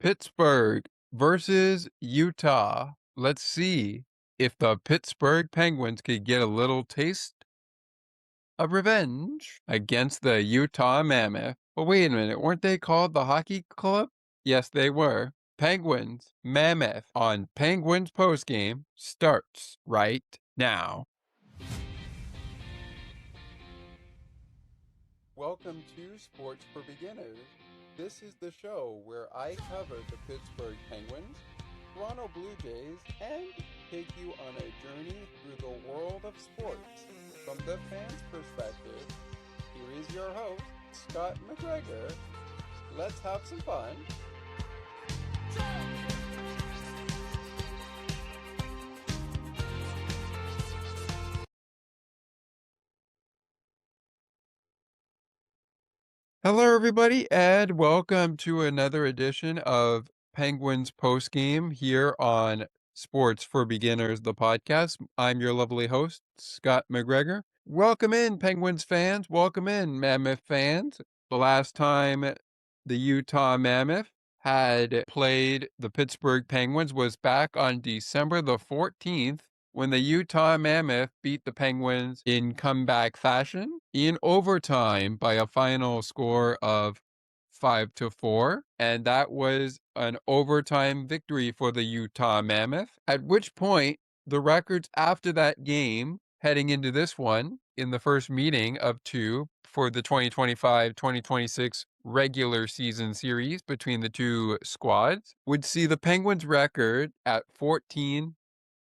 Pittsburgh versus Utah. Let's see if the Pittsburgh Penguins could get a little taste of revenge against the Utah Mammoth. But wait a minute, weren't they called the hockey club? Yes, they were. Penguins Mammoth on Penguins postgame starts right now. Welcome to Sports for Beginners. This is the show where I cover the Pittsburgh Penguins, Toronto Blue Jays, and take you on a journey through the world of sports. From the fans' perspective, here is your host, Scott McGregor. Let's have some fun. Hello, everybody, and welcome to another edition of Penguins Postgame here on Sports for Beginners, the podcast. I'm your lovely host, Scott McGregor. Welcome in, Penguins fans. Welcome in, Mammoth fans. The last time the Utah Mammoth had played the Pittsburgh Penguins was back on December the 14th, when the Utah Mammoth beat the Penguins in comeback fashion in overtime by a final score of 5-4. And that was an overtime victory for the Utah Mammoth, at which point the records after that game, heading into this one in the first meeting of two for the 2025-2026 regular season series between the two squads, would see the Penguins record at 14,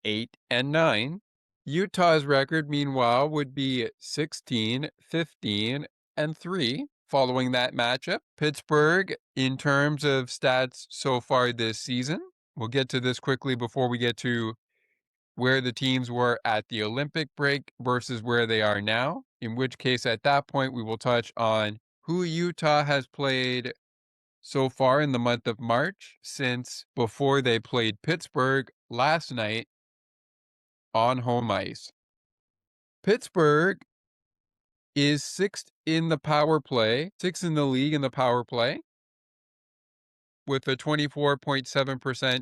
8, and 9. Utah's record, meanwhile, would be 16, 15, and 3 following that matchup. Pittsburgh, in terms of stats so far this season, we'll get to this quickly before we get to where the teams were at the Olympic break versus where they are now, in which case at that point we will touch on who Utah has played so far in the month of March since before they played Pittsburgh last night on home ice. Pittsburgh is sixth in the power play, sixth in the league in the power play, with a 24.7%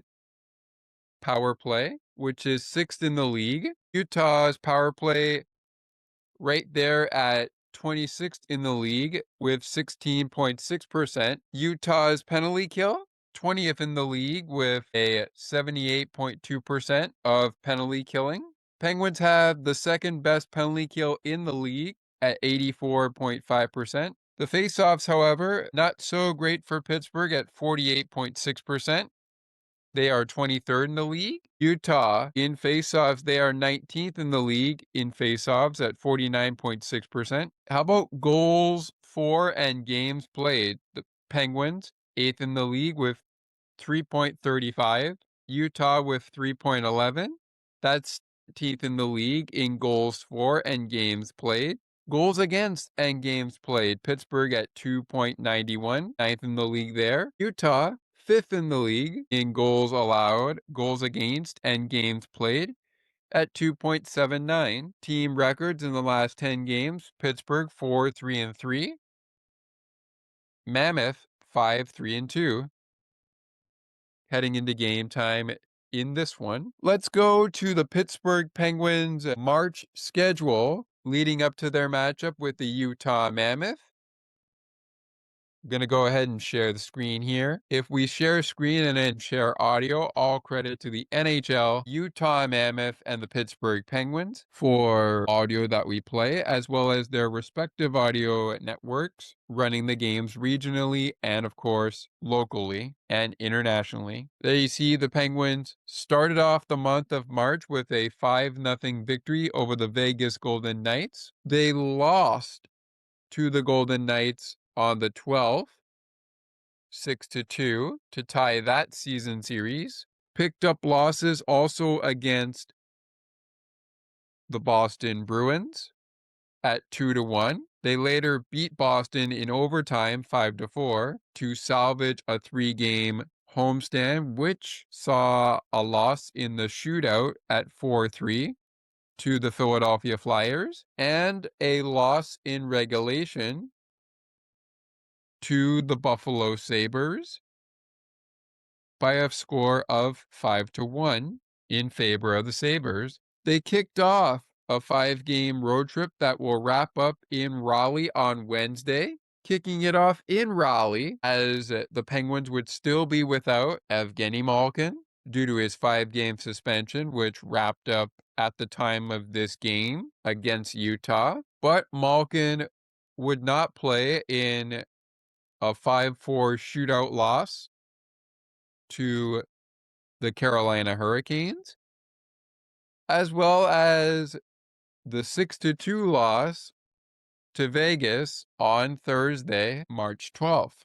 power play, which is sixth in the league. Utah's power play right there at 26th in the league with 16.6%. Utah's penalty kill, 20th in the league with a 78.2% of penalty killing. Penguins have the second best penalty kill in the league at 84.5%. The faceoffs, however, not so great for Pittsburgh at 48.6%. They are 23rd in the league. Utah, in faceoffs, they are 19th in the league in faceoffs at 49.6%. How about goals for and games played? The Penguins, 8th in the league with 3.35. Utah with 3.11. That's 10th in the league in goals for and games played. Goals against and games played. Pittsburgh at 2.91, 9th in the league there. Utah, 5th in the league in goals allowed, goals against, and games played at 2.79. Team records in the last 10 games, Pittsburgh 4-3-3. Mammoth 5-3-2. Heading into game time in this one. Let's go to the Pittsburgh Penguins March schedule leading up to their matchup with the Utah Mammoth. I'm going to go ahead and share the screen here. If we share screen and then share audio, all credit to the NHL, Utah Mammoth, and the Pittsburgh Penguins for audio that we play, as well as their respective audio networks running the games regionally and, of course, locally and internationally. There you see the Penguins started off the month of March with a 5-0 victory over the Vegas Golden Knights. They lost to the Golden Knights on the 12th, 6-2 to tie that season series. Picked up losses also against the Boston Bruins at 2-1. They later beat Boston in overtime 5-4 to salvage a 3-game homestand, which saw a loss in the shootout at 4-3 to the Philadelphia Flyers and a loss in regulation to the Buffalo Sabres by a score of 5-1 in favor of the Sabres. They kicked off a 5-game road trip that will wrap up in Raleigh on Wednesday, kicking it off in Raleigh as the Penguins would still be without Evgeny Malkin due to his 5-game suspension, which wrapped up at the time of this game against Utah. But Malkin would not play in a 5-4 shootout loss to the Carolina Hurricanes, as well as the 6-2 loss to Vegas on Thursday, March 12th.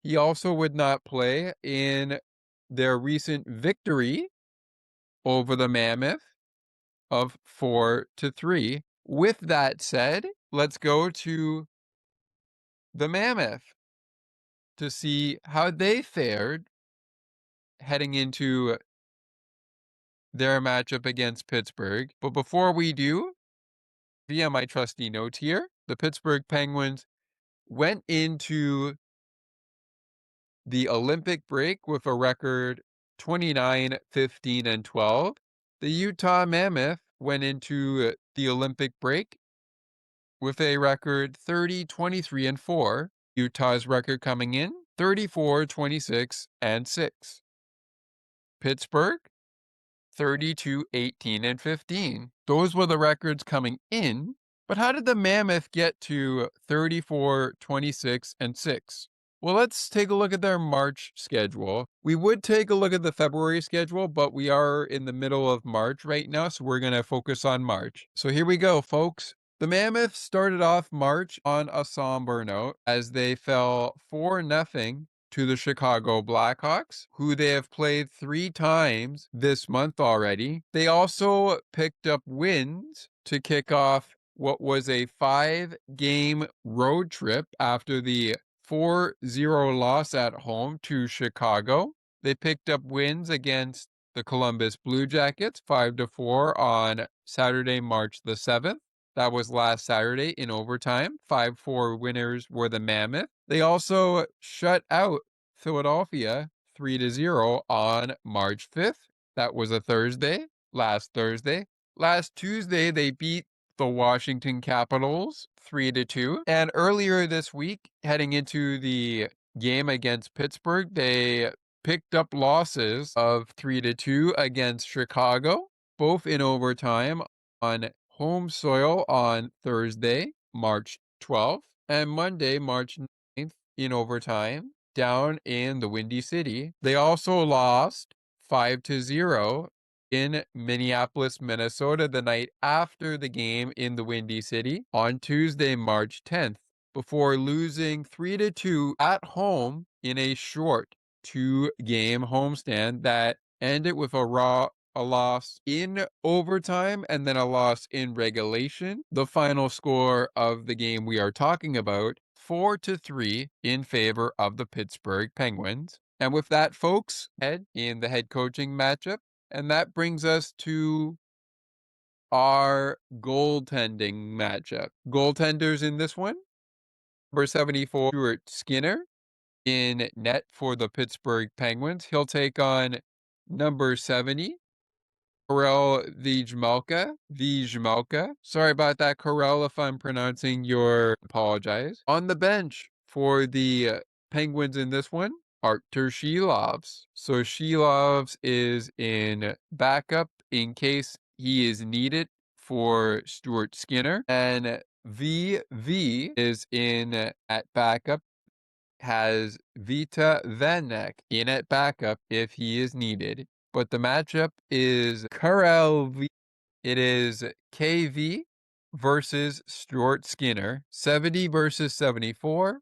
He also would not play in their recent victory over the Mammoth of 4-3. With that said, let's go to the Mammoth to see how they fared heading into their matchup against Pittsburgh. But before we do, via my trusty notes here, the Pittsburgh Penguins went into the Olympic break with a record 29-15-12. The Utah Mammoth went into the Olympic break with a record 30-23-4. Utah's record coming in 34-26-6. Pittsburgh 32-18-15. Those were the records coming in. But how did the Mammoth get to 34-26-6? Well, let's take a look at their March schedule. We would take a look at the February schedule, but we are in the middle of March right now, so we're going to focus on March. So here we go, folks. The Mammoth started off March on a somber note as they fell 4-0 to the Chicago Blackhawks, who they have played 3 times this month already. They also picked up wins to kick off what was a 5-game road trip after the 4-0 loss at home to Chicago. They picked up wins against the Columbus Blue Jackets 5-4 on Saturday, March the 7th. That was last Saturday in overtime. 5-4 winners were the Mammoth. They also shut out Philadelphia 3-0 on March 5th. That was a Thursday, last Thursday. Last Tuesday, they beat the Washington Capitals 3-2. And earlier this week, heading into the game against Pittsburgh, they picked up losses of 3-2 against Chicago, both in overtime on home soil on Thursday, March 12th, and Monday, March 9th in overtime down in the Windy City. They also lost 5-0 in Minneapolis, Minnesota the night after the game in the Windy City on Tuesday, March 10th, before losing 3-2 at home in a short 2-game homestand that ended with a loss in overtime and then a loss in regulation. The final score of the game we are talking about, 4-3 in favor of the Pittsburgh Penguins. And with that, folks, head in the head coaching matchup. And that brings us to our goaltending matchup. Goaltenders in this one, number 74, Stuart Skinner in net for the Pittsburgh Penguins. He'll take on number 70, Karel Vijmelka. Sorry about that, Karel, if I'm pronouncing your apologize. On the bench for the Penguins in this one, Artur Shilovs. So Shilovs is in backup in case he is needed for Stuart Skinner. And VV is in at backup, has Vita Vanek in at backup if he is needed. But the matchup is it is KV versus Stuart Skinner, 70 versus 74.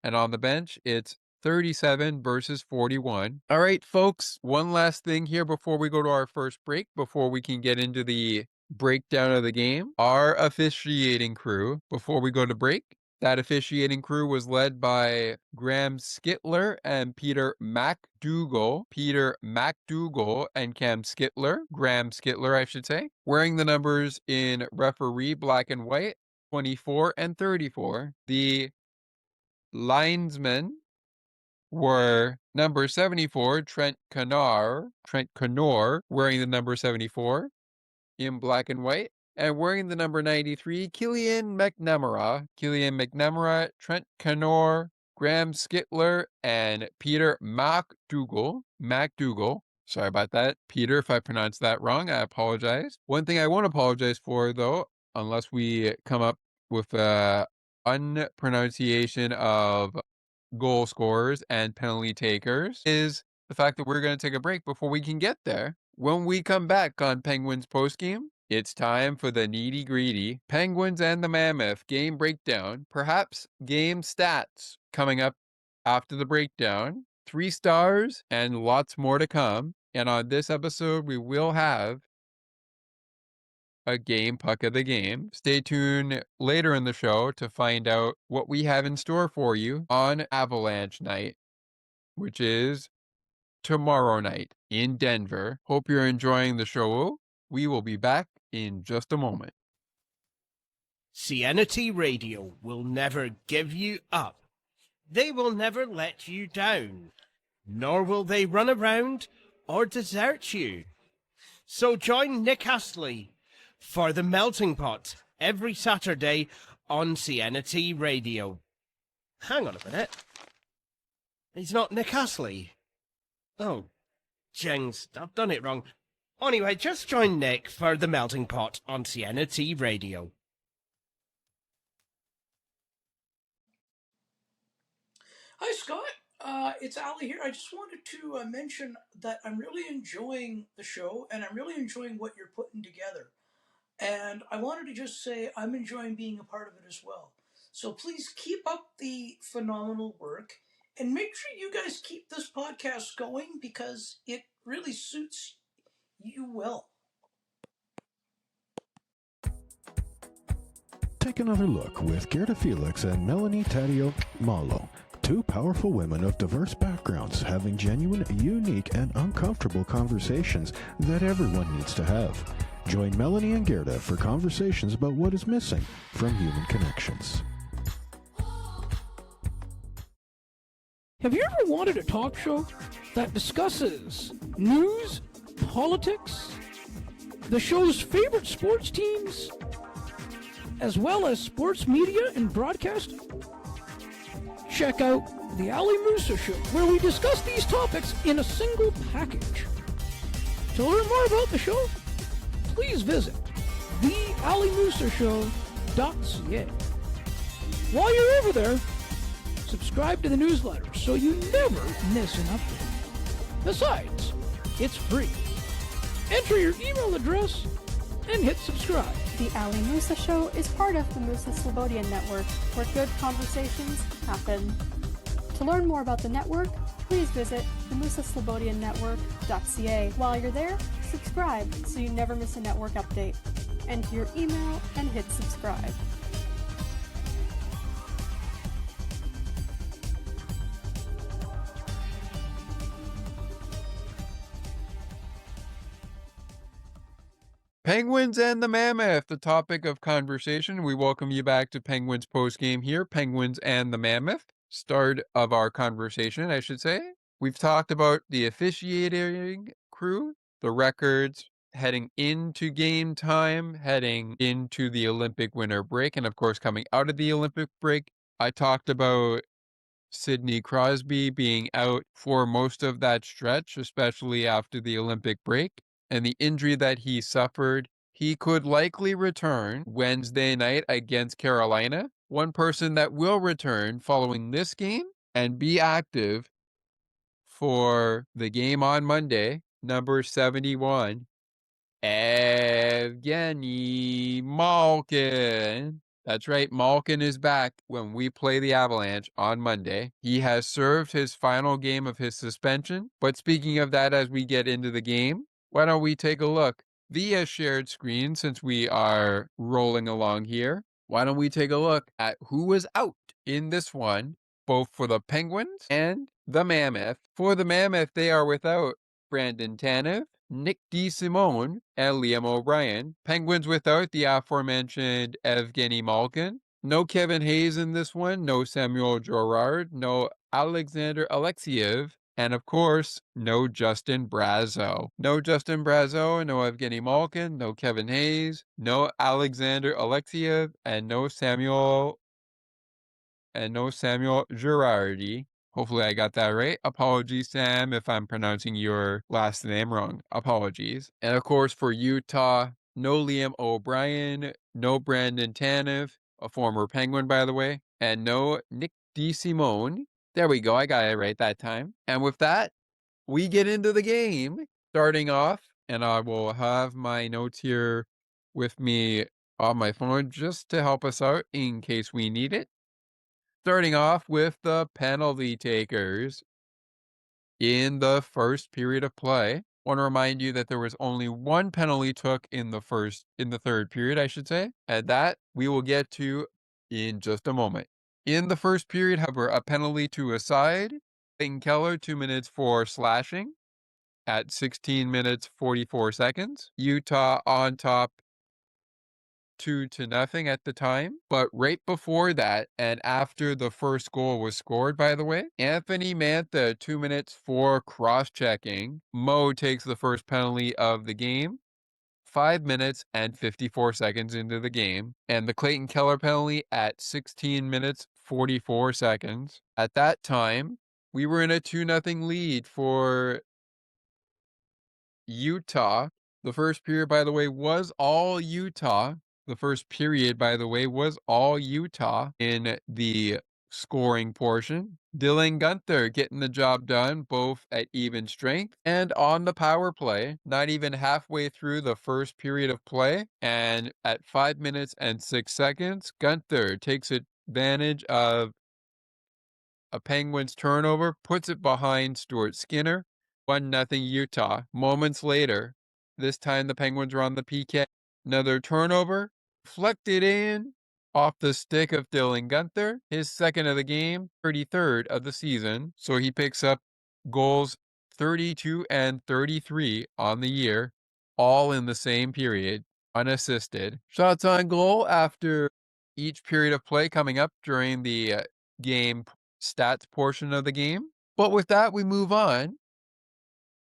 And on the bench, it's 37 versus 41. All right, folks, one last thing here before we go to our first break, before we can get into the breakdown of the game. Our officiating crew, before we go to break, that officiating crew was led by Graham Skittler and Peter MacDougall. Peter MacDougall and Graham Skittler, I should say, wearing the numbers in referee black and white, 24 and 34. The linesmen were number 74, Trent Connor, wearing the number 74 in black and white, and wearing the number 93, Killian McNamara, Trent Connor, Graham Skittler, and Peter MacDougall. Sorry about that, Peter, if I pronounced that wrong, I apologize. One thing I won't apologize for, though, unless we come up with a unpronunciation of goal scorers and penalty takers, is the fact that we're going to take a break before we can get there. When we come back on Penguins postgame, it's time for the nitty-gritty Penguins and the Mammoth game breakdown, perhaps game stats coming up after the breakdown, 3 stars, and lots more to come. And on this episode, we will have a game puck of the game. Stay tuned later in the show to find out what we have in store for you on Avalanche night, which is tomorrow night in Denver. Hope you're enjoying the show. We will be back in just a moment. Cianity Radio will never give you up. They will never let you down, nor will they run around or desert you. So join Nick Astley for The Melting Pot every Saturday on Cianity Radio. Hang on a minute. He's not Nick Astley. Oh, jings, I've done it wrong. Anyway, just join Nick for The Melting Pot on Cianity Radio. Hi, Scott. It's Ali here. I just wanted to mention that I'm really enjoying the show, and I'm really enjoying what you're putting together. And I wanted to just say I'm enjoying being a part of it as well. So please keep up the phenomenal work, and make sure you guys keep this podcast going because it really suits you well. Take another look with Gerda Felix and Melanie Taddeo Malo. Two powerful women of diverse backgrounds having genuine, unique, and uncomfortable conversations that everyone needs to have. Join Melanie and Gerda for conversations about what is missing from human connections. Have you ever wanted a talk show that discusses news, politics, the show's favorite sports teams, as well as sports media and broadcasting? Check out The Ali Musa Show, where we discuss these topics in a single package. To learn more about the show, please visit thealimusashow.ca. While you're over there, subscribe to the newsletter so you never miss an update. Besides, it's free. Enter your email address and hit subscribe. The Ali Musa Show is part of the Musa Slobodian Network, where good conversations happen. To learn more about the network, please visit themusaslobodiannetwork.ca. While you're there, subscribe so you never miss a network update. Enter your email and hit subscribe. Penguins and the Mammoth, the topic of conversation. We welcome you back to Penguins postgame here, Penguins and the Mammoth. Start of our conversation, I should say. We've talked about the officiating crew, the records, heading into game time, heading into the Olympic winter break, and of course coming out of the Olympic break. I talked about Sidney Crosby being out for most of that stretch, especially after the Olympic break, and the injury that he suffered. He could likely return Wednesday night against Carolina. One person that will return following this game and be active for the game on Monday, number 71, Evgeny Malkin. That's right, Malkin is back when we play the Avalanche on Monday. He has served his final game of his suspension. But speaking of that, as we get into the game, why don't we take a look via shared screen since we are rolling along here? Why don't we take a look at who was out in this one, both for the Penguins and the Mammoth. For the Mammoth, they are without Brandon Tanev, Nick DeSimone, and Liam O'Brien. Penguins without the aforementioned Evgeny Malkin, No Kevin Hayes in this one, no Samuel Girard, no Alexander Alexiev, and of course, no Justin Brazeau. No Justin Brazeau, no Evgeny Malkin, no Kevin Hayes, no Alexander Alexiev, and no Samuel Girardi. Hopefully I got that right. Apologies, Sam, if I'm pronouncing your last name wrong. Apologies. And of course, for Utah, no Liam O'Brien, no Brandon Tanev, a former Penguin, by the way, and no Nick DeSimone. There we go. I got it right that time. And with that, we get into the game. Starting off, and I will have my notes here with me on my phone just to help us out in case we need it. Starting off with the penalty takers in the first period of play. Want to remind you that there was only one penalty took in the third period, I should say, and that we will get to in just a moment. In the first period, however, a penalty to a side. Clayton Keller, 2 minutes for slashing at 16 minutes 44 seconds. Utah on top 2-0 at the time. But right before that, and after the first goal was scored, by the way, Anthony Mantha, 2 minutes for cross-checking. Mo takes the first penalty of the game, 5 minutes and 54 seconds into the game. And the Clayton Keller penalty at 16 minutes 44 seconds. At that time, we were in a 2-0 lead for Utah. The first period, by the way, was all Utah. The first period, by the way, was all Utah in the scoring portion. Dylan Guenther getting the job done, both at even strength and on the power play. Not even halfway through the first period of play. And at 5 minutes and 6 seconds, Guenther takes advantage of a Penguins turnover, puts it behind Stuart Skinner. 1-0 Utah. Moments later, this time the Penguins are on the PK. Another turnover, deflected in off the stick of Dylan Guenther, his second of the game, 33rd of the season. So he picks up goals 32 and 33 on the year, all in the same period, unassisted. Shots on goal after each period of play coming up during the game stats portion of the game. But with that, we move on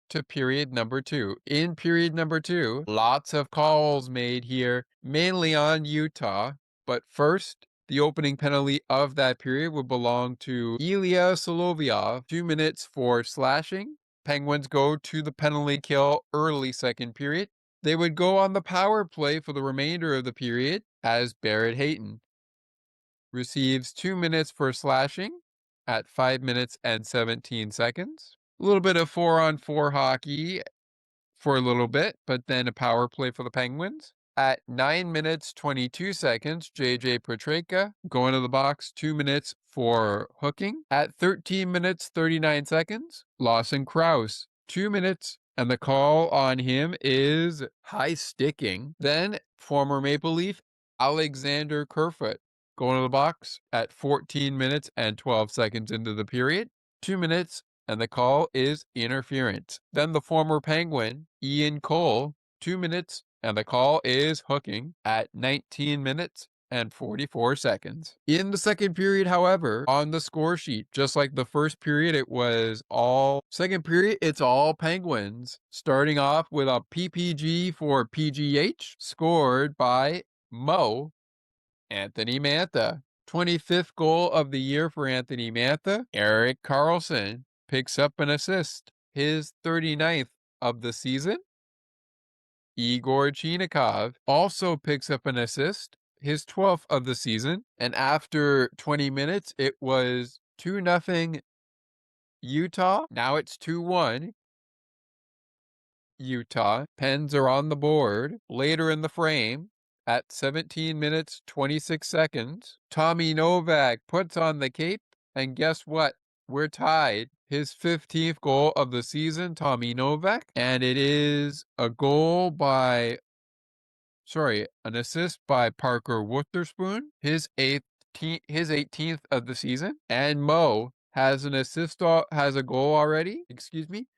to period number 2. In period number 2, lots of calls made here, mainly on Utah. But first, the opening penalty of that period would belong to Ilya Solovyov, 2 minutes for slashing. Penguins go to the penalty kill early second period. They would go on the power play for the remainder of the period as Barrett Hayton receives 2 minutes for slashing at 5 minutes and 17 seconds. A little bit of 4-on-4 hockey for a little bit, but then a power play for the Penguins. At 9 minutes 22 seconds, JJ Petreka going to the box, 2 minutes for hooking. At 13 minutes 39 seconds, Lawson Krause, 2 minutes, and the call on him is high sticking. Then former Maple Leaf Alexander Kerfoot going to the box at 14 minutes and 12 seconds into the period, 2 minutes, and the call is interference. Then the former Penguin, Ian Cole, 2 minutes, and the call is hooking at 19 minutes and 44 seconds. In the second period, however, on the score sheet, just like the first period, second period, it's all Penguins, starting off with a PPG for PGH, scored by Mo Anthony Mantha. 25th goal of the year for Anthony Mantha. Erik Karlsson picks up an assist, his 39th of the season. Igor Chinakhov also picks up an assist, his 12th of the season. And after 20 minutes, it was 2-0 Utah. Now it's 2-1 Utah. Pens are on the board. Later in the frame, at 17 minutes 26 seconds, Tommy Novak puts on the cape, and guess what? We're tied. His 15th goal of the season, Tommy Novak, and it is an assist by Parker Wotherspoon, his 18th of the season, and Mo has a goal already.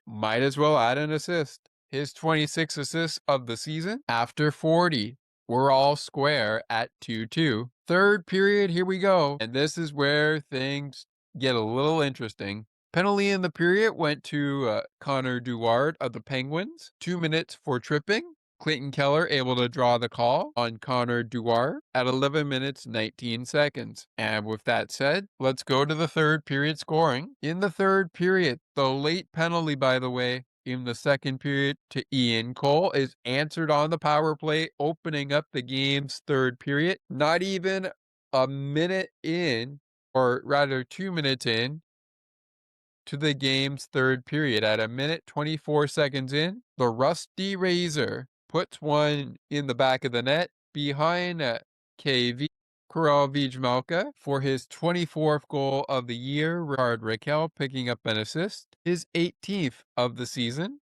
Might as well add an assist. His 26th assist of the season after 40 We're all square at 2-2. Third period, here we go. And this is where things get a little interesting. Penalty in the period went to Connor Duward of the Penguins. 2 minutes for tripping. Clayton Keller able to draw the call on Connor Duward at 11 minutes 19 seconds. And with that said, let's go to the third period scoring. In the third period, the late penalty, by the way, in the second period to Ian Cole is answered on the power play, opening up the game's third period. Not even a minute in, or rather 2 minutes in, to the game's third period. At a minute 24 seconds in, the Rusty Razor puts one in the back of the net behind KV Karel Vijmelka for his 24th goal of the year. Ricard Raquel picking up an assist, his 18th of the season.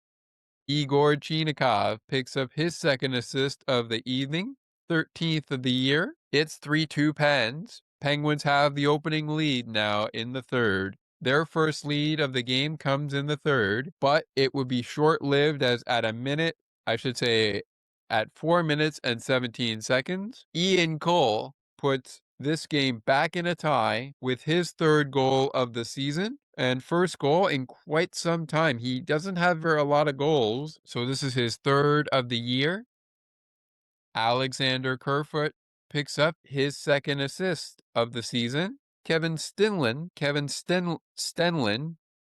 Igor Chinikov picks up his second assist of the evening, 13th of the year. It's 3-2 Pens. Penguins have the opening lead now in the third. Their first lead of the game comes in the third, but it would be short-lived as at 4 minutes and 17 seconds, Ian Cole puts this game back in a tie with his third goal of the season and first goal in quite some time. He doesn't have a lot of goals, so this is his third of the year. Alexander Kerfoot picks up his second assist of the season. Kevin Stenlin,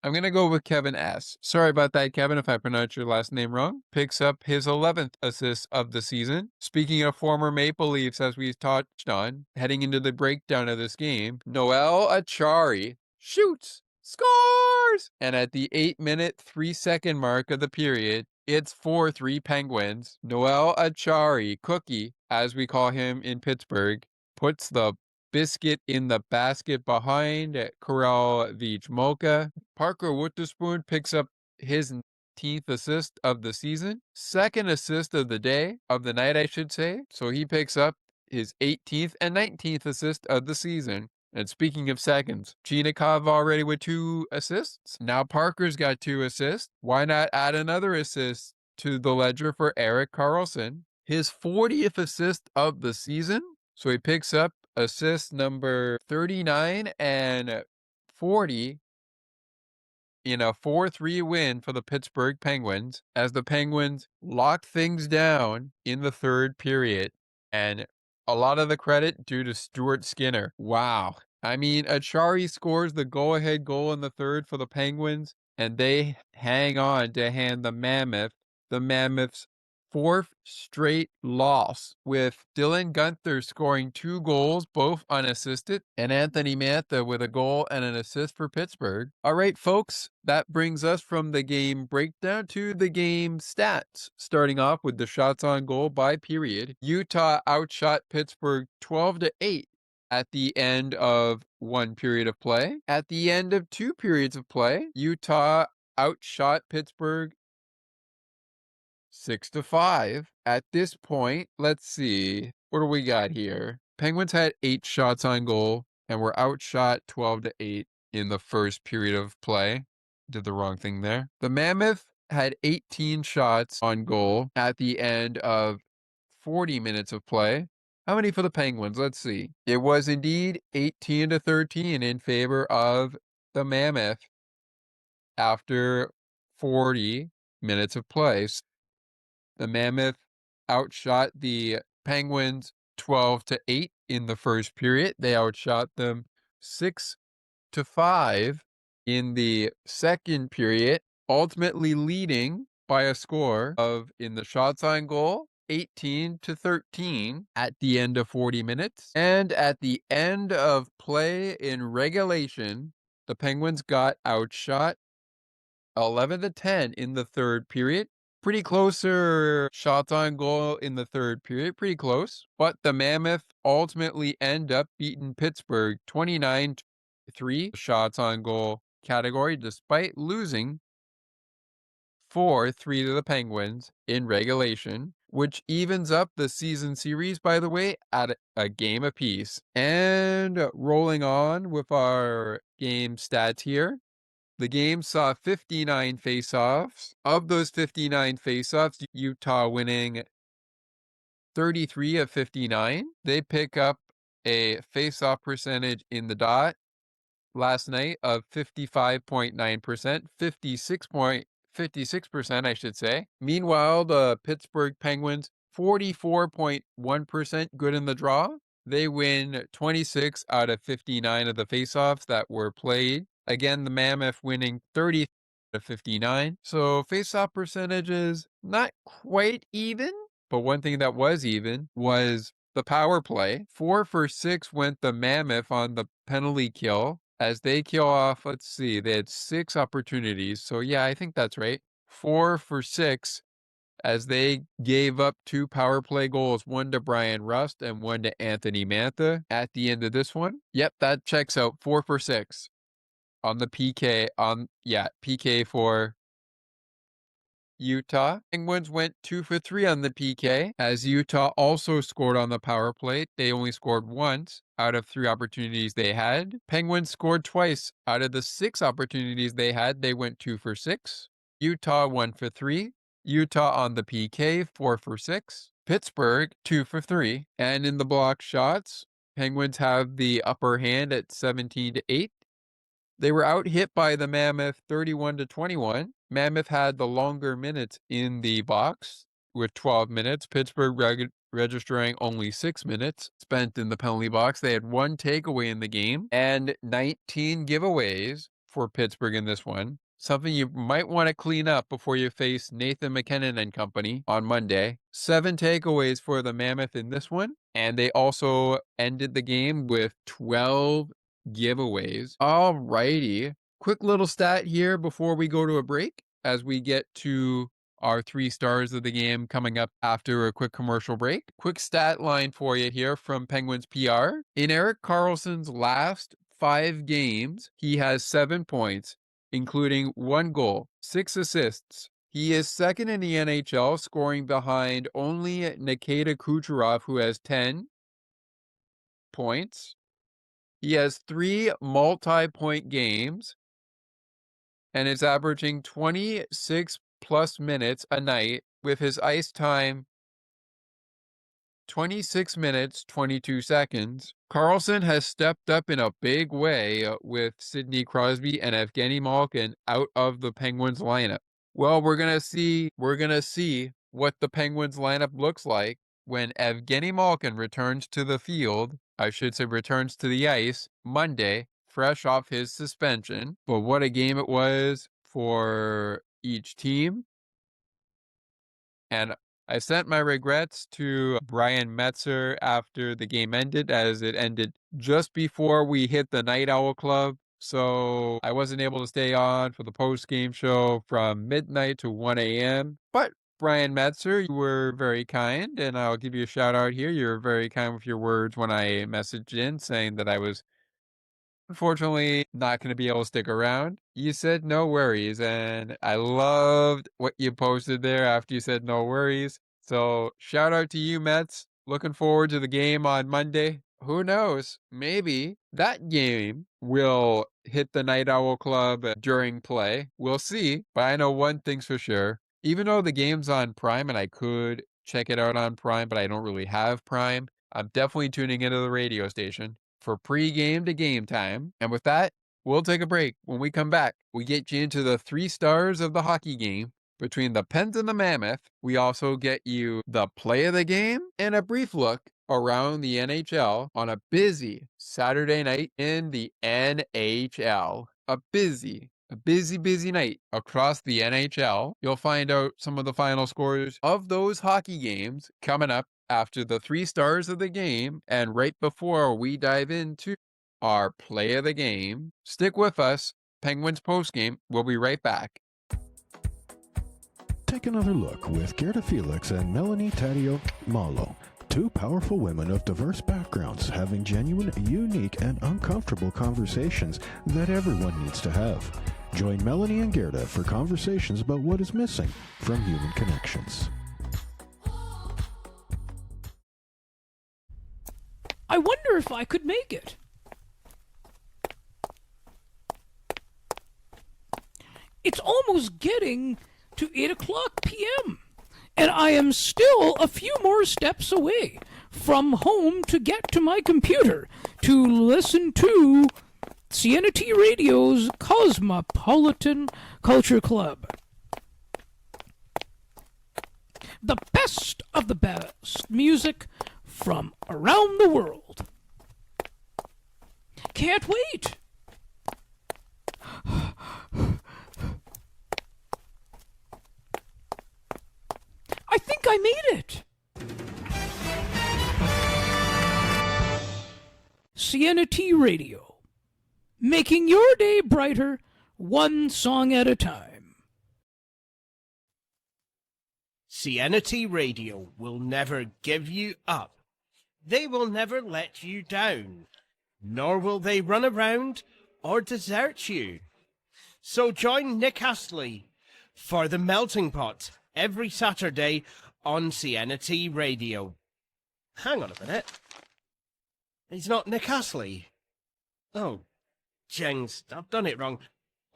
I'm going to go with Kevin S. Sorry about that, Kevin, if I pronounced your last name wrong. Picks up his 11th assist of the season. Speaking of former Maple Leafs, as we've touched on, heading into the breakdown of this game, Noel Achari shoots, scores! And at the 8-minute, 3-second mark of the period, it's 4-3 Penguins. Noel Achari, Cookie, as we call him in Pittsburgh, puts the biscuit in the basket behind Karel Vijmelka. Parker Witherspoon picks up his 19th assist of the season. Second assist of the day, of the night, I should say. So he picks up his 18th and 19th assist of the season. And speaking of seconds, Chinikov already with 2 assists. Now Parker's got 2 assists. Why not add another assist to the ledger for Erik Karlsson? His 40th assist of the season. So he picks up assist number 39 and 40 in a 4-3 win for the Pittsburgh Penguins as the Penguins locked things down in the third period. And a lot of the credit due to Stuart Skinner. Wow. I mean, Achari scores the go-ahead goal in the third for the Penguins, and they hang on to hand the Mammoth's 4th straight loss, with Dylan Guenther scoring 2 goals, both unassisted, and Anthony Mantha with a goal and an assist for Pittsburgh. All right, folks, that brings us from the game breakdown to the game stats. Starting off with the shots on goal by period. Utah outshot Pittsburgh 12-8 at the end of 1 period of play. At the end of 2 periods of play, Utah outshot Pittsburgh 6-5. At this point, let's see. What do we got here? Penguins had 8 shots on goal and were outshot 12-8 in the first period of play. Did the wrong thing there. The Mammoth had 18 shots on goal at the end of 40 minutes of play. How many for the Penguins? Let's see. It was indeed 18-13 in favor of the Mammoth after 40 minutes of play. The Mammoth outshot the Penguins 12-8 in the first period. They outshot them 6-5 in the second period, ultimately leading by a score of, in the shots on goal, 18-13 at the end of 40 minutes. And at the end of play in regulation, the Penguins got outshot 11-10 in the third period. Pretty closer shots on goal in the third period, pretty close. But the Mammoth ultimately end up beating Pittsburgh 29-3 shots on goal category, despite losing 4-3 to the Penguins in regulation, which evens up the season series, by the way, at a game apiece. And rolling on with our game stats here. The game saw 59 faceoffs. Of those 59 faceoffs, Utah winning 33 of 59. They pick up a face-off percentage in the dot last night of 55.9%, 56%, I should say. Meanwhile, the Pittsburgh Penguins, 44.1% good in the draw. They win 26 out of 59 of the faceoffs that were played. Again, the Mammoth winning 30 out of 59. So faceoff percentages not quite even, but one thing that was even was the power play. 4 for 6 went the Mammoth on the penalty kill. As they kill off, let's see, they had 6 opportunities. So yeah, I think that's right. 4 for 6 as they gave up 2 power play goals, 1 to Brian Rust and 1 to Anthony Mantha at the end of this one. Yep, that checks out. 4 for 6 on the PK PK for Utah. Penguins went 2 for 3 on the PK, as Utah also scored on the power play. They only scored once out of 3 opportunities they had. Penguins scored twice out of the 6 opportunities they had. They went 2 for 6. Utah 1 for 3. Utah on the PK 4 for 6. Pittsburgh 2 for 3. And in the block shots, Penguins have the upper hand at 17-8. They were out hit by the Mammoth 31-21. Mammoth had the longer minutes in the box with 12 minutes. Pittsburgh registering only 6 minutes spent in the penalty box. They had 1 takeaway in the game and 19 giveaways for Pittsburgh in this one. Something you might want to clean up before you face Nathan McKinnon and company on Monday. 7 takeaways for the Mammoth in this one. And they also ended the game with 12 giveaways. Alrighty. Quick little stat here before we go to a break as we get to our 3 stars of the game coming up after a quick commercial break. Quick stat line for you here from Penguins PR. In Erik Karlsson's last 5 games, he has 7 points, including 1 goal, 6 assists. He is second in the NHL, scoring behind only Nikita Kucherov, who has 10 points. He has 3 multi-point games and is averaging 26 plus minutes a night, with his ice time 26 minutes, 22 seconds. Karlsson has stepped up in a big way with Sidney Crosby and Evgeny Malkin out of the Penguins lineup. Well, we're going to see what the Penguins lineup looks like when Evgeny Malkin returns to the field. I should say returns to the ice Monday, fresh off his suspension. But what a game it was for each team. And I sent my regrets to Brian Metzer after the game ended, as it ended just before we hit the Night Owl Club. So I wasn't able to stay on for the post-game show from midnight to 1 a.m. But Brian Metzer, you were very kind, and I'll give you a shout out here. You were very kind with your words when I messaged in saying that I was unfortunately not going to be able to stick around. You said no worries, and I loved what you posted there after you said no worries. So shout out to you, Mets. Looking forward to the game on Monday. Who knows? Maybe that game will hit the Night Owl Club during play. We'll see. But I know one thing's for sure. Even though the game's on Prime and I could check it out on Prime, but I don't really have Prime, I'm definitely tuning into the radio station for pre-game to game time. And with that, we'll take a break. When we come back, we get you into the 3 stars of the hockey game between the Pens and the Mammoth. We also get you the play of the game and a brief look around the NHL on a busy Saturday night in the NHL. A busy night across the NHL. You'll find out some of the final scores of those hockey games coming up after the 3 stars of the game and right before we dive into our play of the game. Stick with us. Penguins postgame. We'll be right back. Take another look with Gerda Felix and Melanie Taddeo Malo. 2 powerful women of diverse backgrounds having genuine, unique, and uncomfortable conversations that everyone needs to have. Join Melanie and Gerda for conversations about what is missing from human connections. I wonder if I could make it. It's almost getting to 8 o'clock p.m., And I am still a few more steps away from home to get to my computer to listen to CNT Radio's Cosmopolitan Culture Club. The best of the best music from around the world. Can't wait. I think I made it. CNT Radio, making your day brighter, one song at a time. CNT Radio will never give you up. They will never let you down, nor will they run around or desert you. So join Nick Astley for The Melting Pot every Saturday on CNT Radio. Hang on a minute. He's not Nick Astley. Oh, jings, I've done it wrong.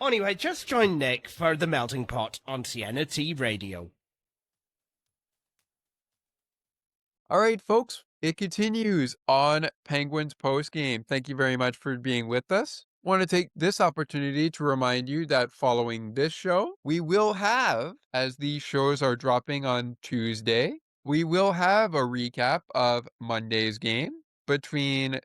Anyway, just join Nick for The Melting Pot on CNT Radio. All right, folks, it continues on Penguins postgame. Thank you very much for being with us. Want to take this opportunity to remind you that following this show, we will have, as these shows are dropping on Tuesday, we will have a recap of Monday's game between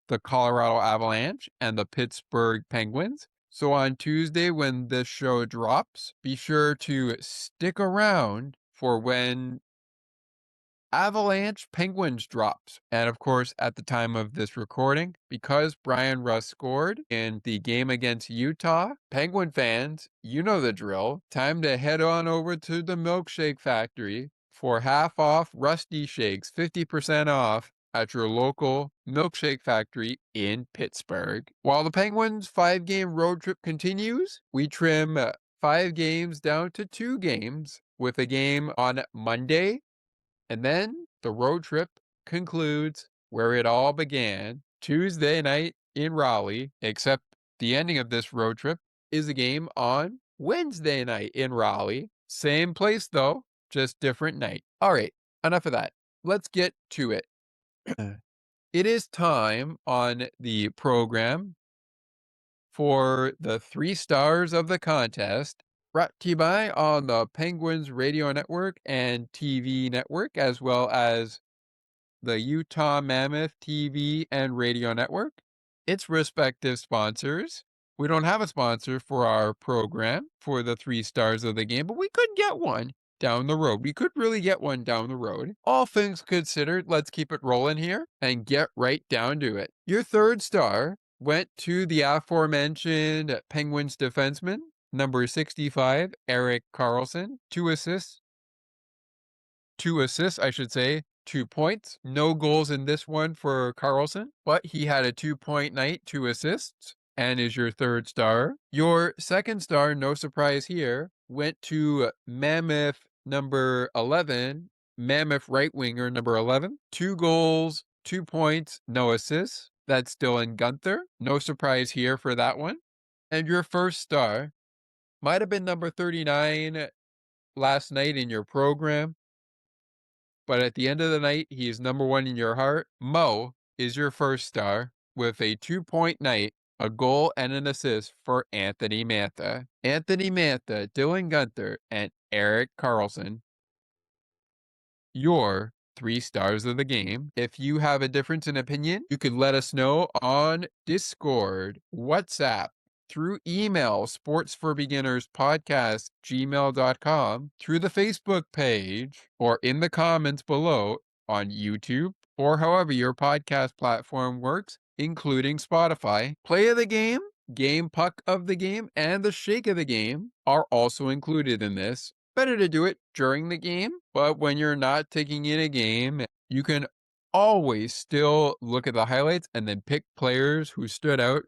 the Colorado Avalanche and the Pittsburgh Penguins. So on Tuesday, when this show drops, be sure to stick around for when Avalanche Penguins drops. And of course, at the time of this recording, because Brian Russ scored in the game against Utah, Penguin fans, you know the drill. Time to head on over to the Milkshake Factory for half off Rusty Shakes, 50% off at your local Milkshake Factory in Pittsburgh. While the Penguins' 5-game road trip continues, we trim 5 games down to 2 games with a game on Monday. And then the road trip concludes where it all began, Tuesday night in Raleigh, except the ending of this road trip is a game on Wednesday night in Raleigh. Same place though, just different night. All right, enough of that. Let's get to it. It is time on the program for the 3 stars of the contest, brought to you by on the Penguins Radio Network and TV Network, as well as the Utah Mammoth TV and Radio Network, its respective sponsors. We don't have a sponsor for our program for the 3 stars of the game, but we could get one down the road. We could really get one down the road. All things considered, let's keep it rolling here and get right down to it. Your 3rd star went to the aforementioned Penguins defenseman, number 65, Erik Karlsson. 2 assists, 2 points. No goals in this one for Karlsson, but he had a 2-point night, 2 assists, and is your 3rd star. Your 2nd star, no surprise here, went to Mammoth number 11, Mammoth right winger number 11. 2 goals, 2 points, no assists. That's Dylan Guenther. No surprise here for that one. And your 1st star might have been number 39 last night in your program, but at the end of the night, he is number 1 in your heart. Mo is your 1st star with a 2-point night, a goal and an assist for Anthony Mantha. Anthony Mantha, Dylan Guenther, and Erik Karlsson, your 3 stars of the game. If you have a difference in opinion, you could let us know on Discord, WhatsApp, through email, sportsforbeginnerspodcast@gmail.com, through the Facebook page, or in the comments below on YouTube, or however your podcast platform works, including Spotify. Play of the game, game puck of the game, and the shake of the game are also included in this. Better to do it during the game, but when you're not taking in a game, you can always still look at the highlights and then pick players who stood out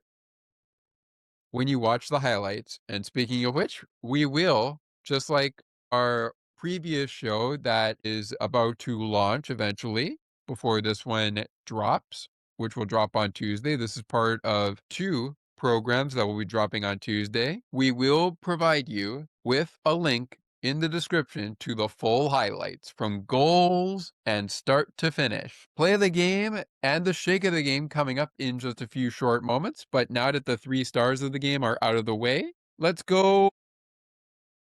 when you watch the highlights. And speaking of which, we will, just like our previous show that is about to launch eventually before this one drops, which will drop on Tuesday. This is part of 2 programs that will be dropping on Tuesday. We will provide you with a link in the description to the full highlights from goals and start to finish. Play of the game and the shake of the game coming up in just a few short moments. But now that the 3 stars of the game are out of the way, let's go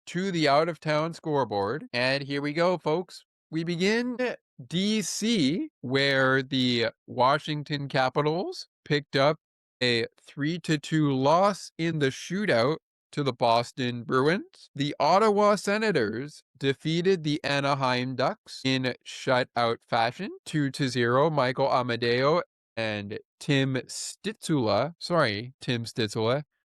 to the out of town scoreboard. And here we go, folks. We begin at DC, where the Washington Capitals picked up a 3-2 loss in the shootout to the Boston Bruins. The Ottawa Senators defeated the Anaheim Ducks in shutout fashion, 2-0. Michael Amadeo and Tim Stützle,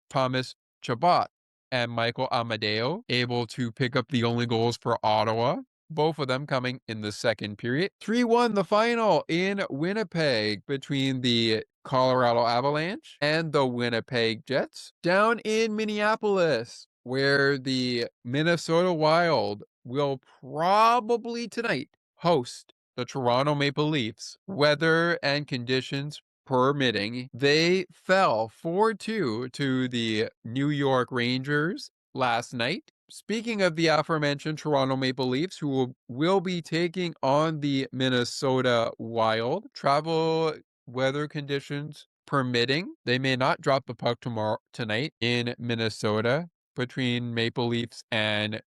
Thomas Chabot and Michael Amadeo able to pick up the only goals for Ottawa. Both of them coming in the second period. 3-1 the final in Winnipeg between the Colorado Avalanche and the Winnipeg Jets. Down in Minneapolis, where the Minnesota Wild will probably tonight host the Toronto Maple Leafs. Weather and conditions permitting, they fell 4-2 to the New York Rangers last night. Speaking of the aforementioned Toronto Maple Leafs, who will be taking on the Minnesota Wild, travel weather conditions permitting, they may not drop the puck tonight in Minnesota between Maple Leafs and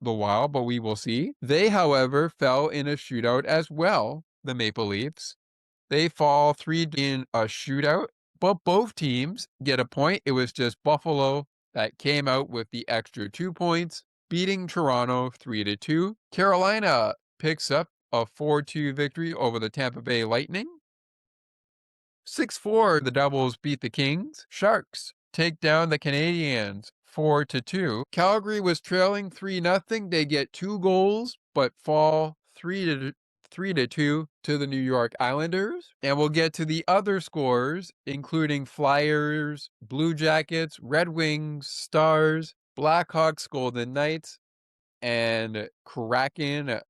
the Wild, but we will see. They, however, fell in a shootout as well, the Maple Leafs. They fall 3 in a shootout, but both teams get a point. It was just Buffalo that came out with the extra 2 points, beating Toronto 3-2. Carolina picks up a 4-2 victory over the Tampa Bay Lightning. 6-4, the Devils beat the Kings. Sharks take down the Canadiens 4-2. Calgary was trailing 3-0. They get 2 goals, but fall 3-2 to the New York Islanders. And we'll get to the other scores, including Flyers, Blue Jackets, Red Wings, Stars, Blackhawks, Golden Knights, and Kraken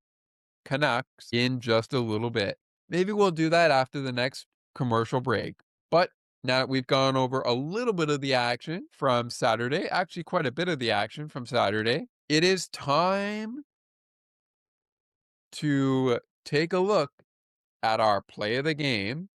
Canucks in just a little bit. Maybe we'll do that after the next commercial break. But now that we've gone over a little bit of the action from Saturday, actually quite a bit of the action from Saturday, it is time to take a look at our play of the game,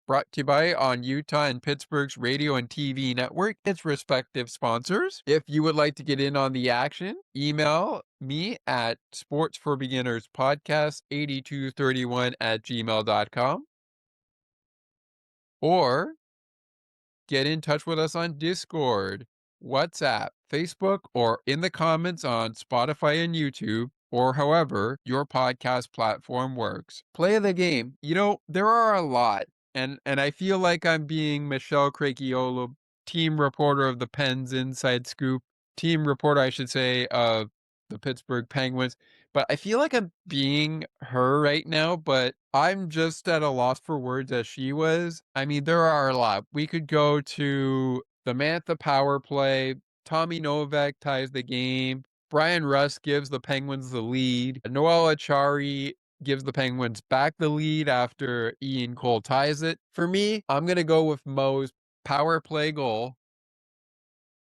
brought to you by on Utah and Pittsburgh's radio and TV network, its respective sponsors. If you would like to get in on the action, email me at sportsforbeginners podcast8231@gmail.com, or get in touch with us on Discord, WhatsApp, Facebook, or in the comments on Spotify and YouTube, or however your podcast platform works. Play of the game. You know, there are a lot, and I feel like I'm being Michelle Crachiolo, team reporter of the Pens Inside Scoop, team reporter, I should say, of the Pittsburgh Penguins. But I feel like I'm being her right now, but I'm just at a loss for words as she was. I mean, there are a lot. We could go to the Mantha power play. Tommy Novak ties the game. Brian Rust gives the Penguins the lead. Noel Achari gives the Penguins back the lead after Ian Cole ties it. For me, I'm going to go with Mo's power play goal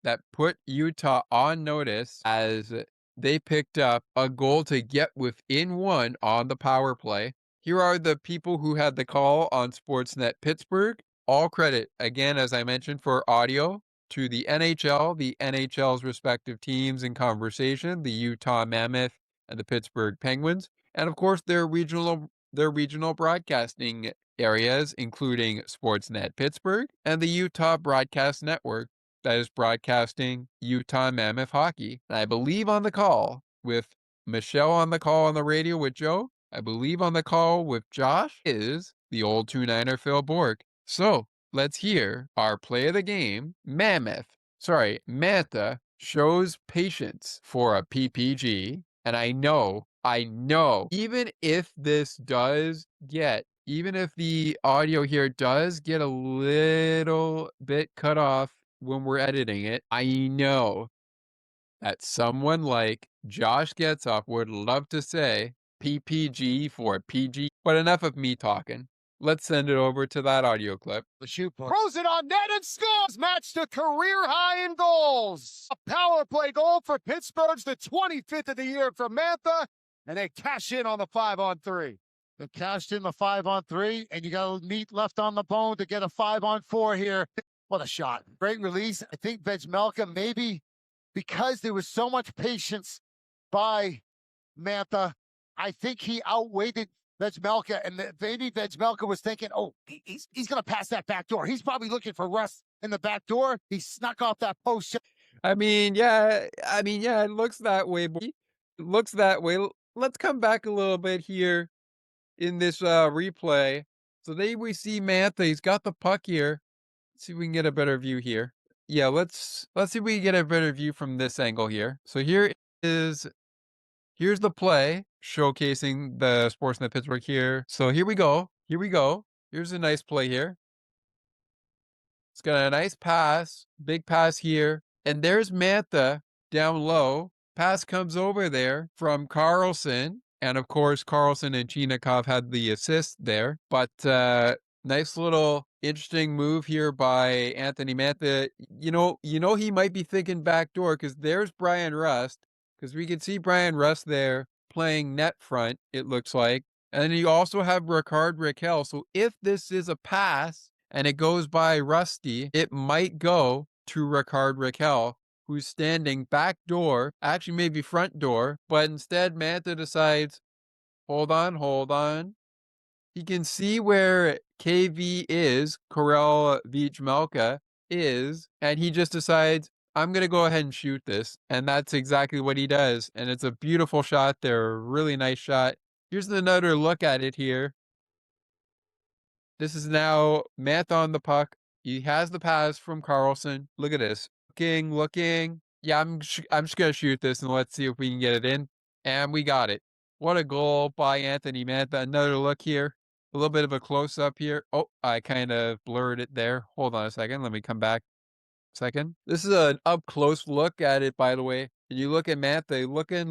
that put Utah on notice as they picked up a goal to get within 1 on the power play. Here are the people who had the call on Sportsnet Pittsburgh. All credit, again, as I mentioned, for audio to the NHL, the NHL's respective teams in conversation, the Utah Mammoth and the Pittsburgh Penguins, and of course their regional broadcasting areas, including Sportsnet Pittsburgh and the Utah Broadcast Network, that is broadcasting Utah Mammoth hockey. And I believe on the call with Michelle, on the call on the radio with Joe, I believe on the call with Josh is the old 2-9er Phil Bork. So let's hear our play of the game. Mantha shows patience for a PPG. And I know, even if the audio here does get a little bit cut off when we're editing it, I know that someone like Josh Getzoff would love to say PPG for PG, but enough of me talking. Let's send it over to that audio clip. The shoot throws it on net and scores, matched a career high in goals. A power play goal for Pittsburgh's the 25th of the year for Mammoth, and they cash in on the 5-on-3. They cashed in the 5-on-3, and you got a meat left on the bone to get a 5-on-4 here. What a shot. Great release. I think Vejmelka, maybe because there was so much patience by Mammoth, I think he outweighted Vejmelka, and maybe Vejmelka was thinking, oh, he's going to pass that back door. He's probably looking for Russ in the back door. He snuck off that post. Yeah, it looks that way. It looks that way. Let's come back a little bit here in this replay. So there we see Mammoth. He's got the puck here. Let's see if we can get a better view here. Yeah, let's see if we can get a better view from this angle here. So here's the play showcasing the Sportsnet Pittsburgh here. So here we go. Here's a nice play here. It's got a nice pass, big pass here. And there's Mammoth down low. Pass comes over there from Carlson. And of course, Carlson and Chinikov had the assist there. But nice little interesting move here by Anthony Mammoth. You know he might be thinking backdoor because there's Brian Rust. Because we can see Brian Rust there playing net front, it looks like. And then you also have Ricard Raquel. So if this is a pass and it goes by Rusty, it might go to Ricard Raquel, who's standing back door, actually maybe front door. But instead, Mammoth decides, hold on. He can see where KV is, Karel Vejmelka is, and he just decides, I'm going to go ahead and shoot this. And that's exactly what he does. And it's a beautiful shot there. Really nice shot. Here's another look at it here. This is now Mammoth on the puck. He has the pass from Carlson. Look at this. Looking. Yeah, I'm just going to shoot this and let's see if we can get it in. And we got it. What a goal by Anthony Mammoth. Another look here. A little bit of a close-up here. Oh, I kind of blurred it there. Hold on a second. Let me come back. Second. This is an up-close look at it, by the way. And you look at Mammoth, looking.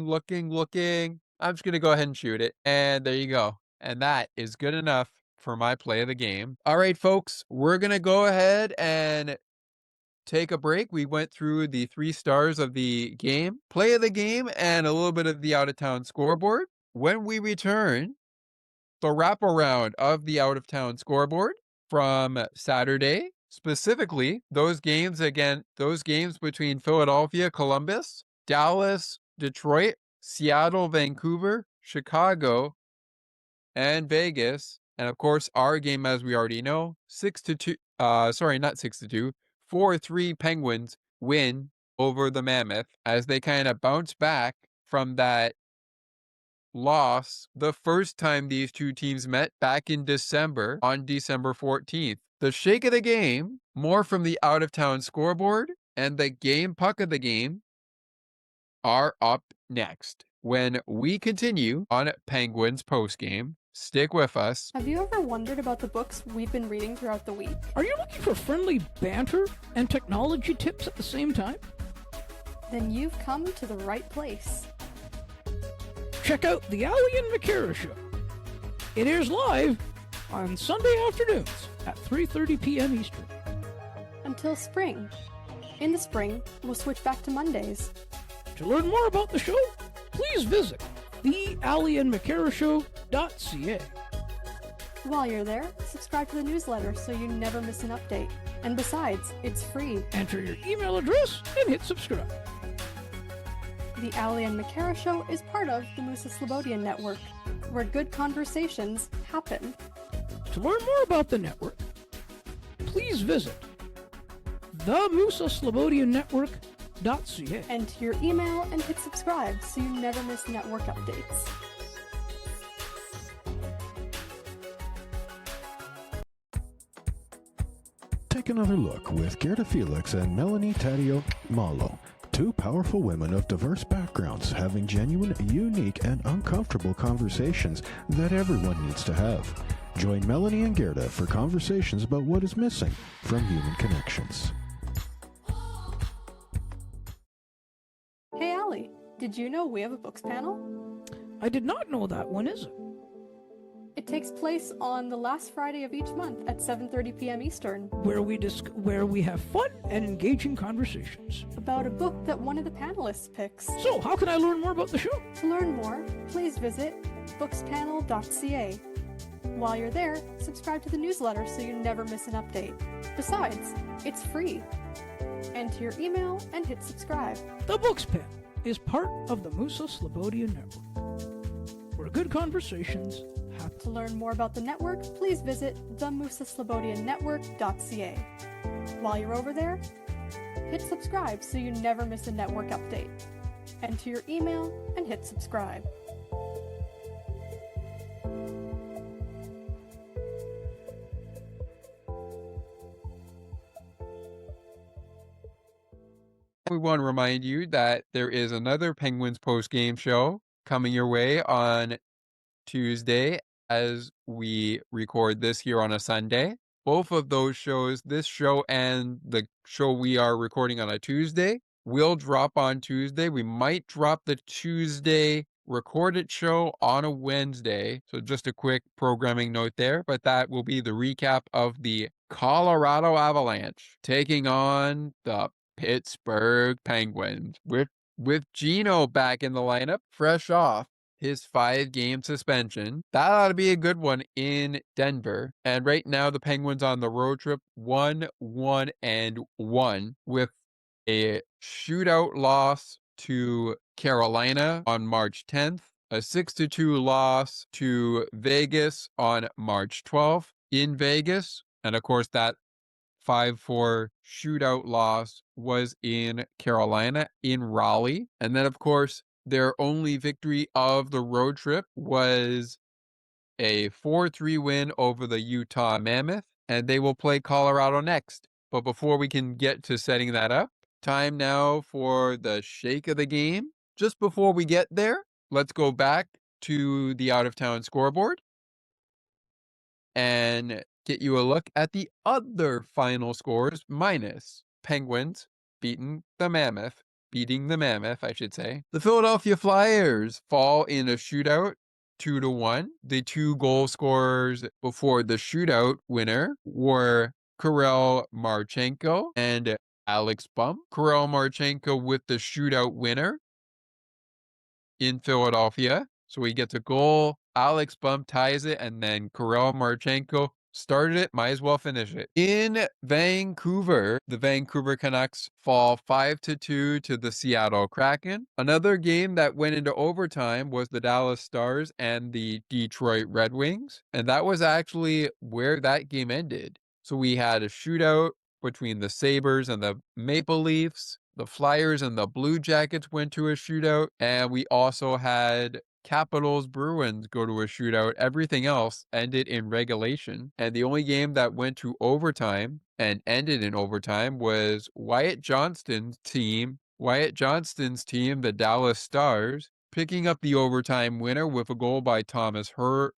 I'm just going to go ahead and shoot it. And there you go. And that is good enough for my play of the game. All right, folks, we're going to go ahead and take a break. We went through the 3 stars of the game, play of the game, and a little bit of the out-of-town scoreboard. When we return, the wraparound of the out-of-town scoreboard from Saturday, specifically those games between Philadelphia, Columbus, Dallas, Detroit, Seattle, Vancouver, Chicago, and Vegas. And of course, our game, as we already know, 4-3 Penguins win over the Mammoth as they kind of bounce back from that loss the first time these two teams met back in December, on December 14th. The shake of the game, more from the out-of-town scoreboard, and the game puck of the game are up next when we continue on Penguins postgame. Stick with us. Have you ever wondered about the books we've been reading throughout the week? Are you looking for friendly banter and technology tips at the same time? Then you've come to the right place. Check out the Ali and McCara Show. It airs live on Sunday afternoons at 3:30 p.m. Eastern. Until spring. In the spring, we'll switch back to Mondays. To learn more about the show, please visit thealiandmccarashow.ca. While you're there, subscribe to the newsletter so you never miss an update. And besides, it's free. Enter your email address and hit subscribe. The Ali and McCara Show is part of the Musa Slobodian Network, where good conversations happen. To learn more about the network, please visit themusaslobodiannetwork.ca. Enter your email and hit subscribe so you never miss network updates. Take another look with Gerda Felix and Melanie Taddeo Malo. 2 powerful women of diverse backgrounds having genuine, unique, and uncomfortable conversations that everyone needs to have. Join Melanie and Gerda for conversations about what is missing from human connections. Hey Ali, did you know we have a books panel? I did not know that. When is it? It takes place on the last Friday of each month at 7:30 p.m. Eastern, where we have fun and engaging conversations about a book that one of the panelists picks. So, how can I learn more about the show? To learn more, please visit bookspanel.ca. While you're there, subscribe to the newsletter so you never miss an update. Besides, it's free. Enter your email and hit subscribe. The Books Panel is part of the Musa Slobodia Network, where good conversations happen. To learn more about the network, please visit themusaslobodiannetwork.ca. While you're over there, hit subscribe so you never miss a network update. Enter your email and hit subscribe. We want to remind you that there is another Penguins post-game show coming your way on Tuesday as we record this here on a Sunday. Both of those shows, this show and the show we are recording on a Tuesday, will drop on Tuesday. We might drop the Tuesday recorded show on a Wednesday. So just a quick programming note there, but that will be the recap of the Colorado Avalanche taking on the Pittsburgh Penguins with Gino back in the lineup, fresh off his 5-game suspension. That ought to be a good one in Denver. And right now the Penguins on the road trip 1-1-1 with a shootout loss to Carolina on March 10th, a 6-2 loss to Vegas on March 12th in Vegas. And of course that 5-4 shootout loss was in Carolina, in Raleigh. And then, of course, their only victory of the road trip was a 4-3 win over the Utah Mammoth, and they will play Colorado next. But before we can get to setting that up, time now for the shake of the game. Just before we get there, let's go back to the out-of-town scoreboard and get you a look at the other final scores minus Penguins beating the Mammoth, I should say. The Philadelphia Flyers fall in a shootout 2-1. The 2 goal scorers before the shootout winner were Kirill Marchenko and Alex Bump. Kirill Marchenko with the shootout winner in Philadelphia. So he gets a goal. Alex Bump ties it, and then Kirill Marchenko started it, might as well finish it. In Vancouver, the Vancouver Canucks fall 5-2 to the Seattle Kraken. Another game that went into overtime was the Dallas Stars and the Detroit Red Wings, and that was actually where that game ended. So we had a shootout between the Sabres and the Maple Leafs. The Flyers and the Blue Jackets went to a shootout, and we also had Capitals Bruins go to a shootout. Everything else ended in regulation. And the only game that went to overtime and ended in overtime was Wyatt Johnston's team, the Dallas Stars, picking up the overtime winner with a goal by Thomas Harley,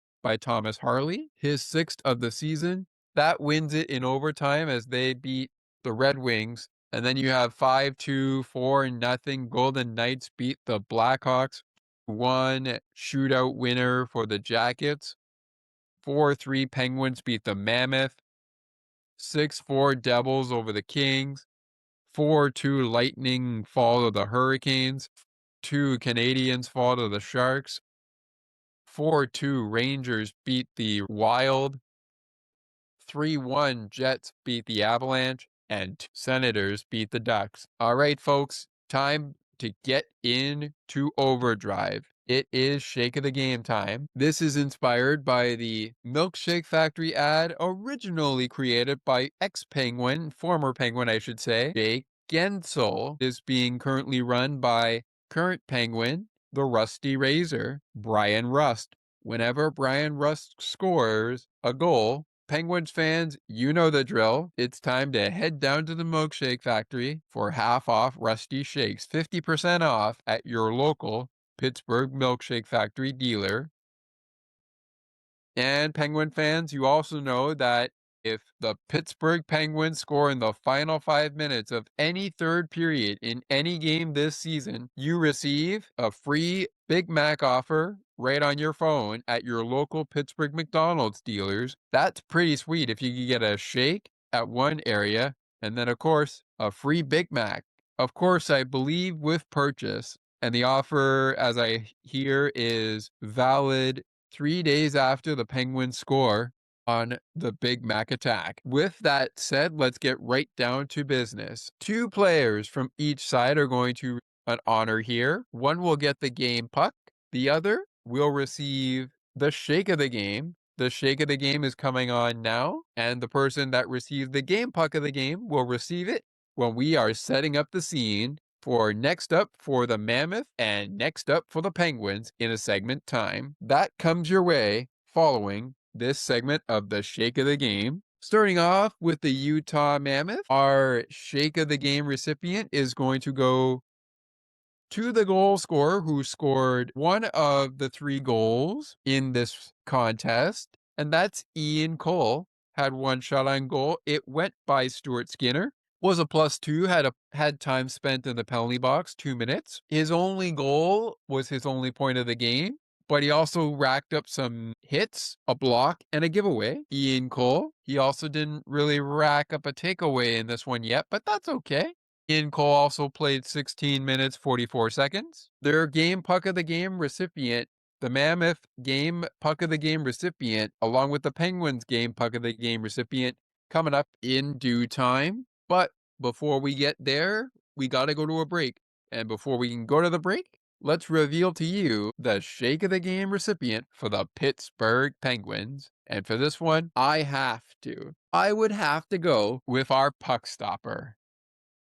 his 6th of the season. That wins it in overtime as they beat the Red Wings. And then you have 5-2, 4-0. Golden Knights beat the Blackhawks. 1 shootout winner for the Jackets. 4-3 Penguins beat the Mammoth. 6-4 Devils over the Kings. 4-2 Lightning fall to the Hurricanes. 2 Canadians fall to the Sharks. 4-2 Rangers beat the Wild. 3-1 Jets beat the Avalanche. And Senators beat the Ducks. All right, folks, time to get into overdrive. It is Shake of the Game time. This is inspired by the Milkshake Factory ad originally created by former Penguin, I should say, Jake Gensel. Is being currently run by current Penguin, the Rusty Razor, Brian Rust. Whenever Brian Rust scores a goal, Penguins fans, you know the drill. It's time to head down to the Milkshake Factory for half off Rusty Shakes. 50% off at your local Pittsburgh Milkshake Factory dealer. And Penguin fans, you also know that If the Pittsburgh Penguins score in the final 5 minutes of any third period in any game this season, you receive a free Big Mac offer right on your phone at your local Pittsburgh McDonald's dealers. That's pretty sweet if you can get a shake at one area and then, of course, a free Big Mac. Of course, I believe with purchase, and the offer, as I hear, is valid 3 days after the Penguins score on the Big Mac attack. With that said, let's get right down to business. 2 players from each side are going to an honor here. One will get the game puck. The other will receive the shake of the game. The shake of the game is coming on now, and the person that receives the game puck of the game will receive it when we are setting up the scene for next up for the Mammoth and next up for the Penguins in a segment time. That comes your way following this segment of the shake of the game. Starting off with the Utah Mammoth, our shake of the game recipient is going to go to the goal scorer who scored one of the 3 goals in this contest, and that's Ian Cole. Had 1 shot on goal. It went by Stuart Skinner. Was a +2, had time spent in the penalty box, 2 minutes. His only goal was his only point of the game, but he also racked up some hits, a block, and a giveaway. Ian Cole, he also didn't really rack up a takeaway in this one yet, but that's okay. Ian Cole also played 16 minutes, 44 seconds. Their game puck of the game recipient, the Mammoth game puck of the game recipient, along with the Penguins game puck of the game recipient, coming up in due time. But before we get there, we got to go to a break. And before we can go to the break, let's reveal to you the shake of the game recipient for the Pittsburgh Penguins. And for this one, I would have to go with our puck stopper.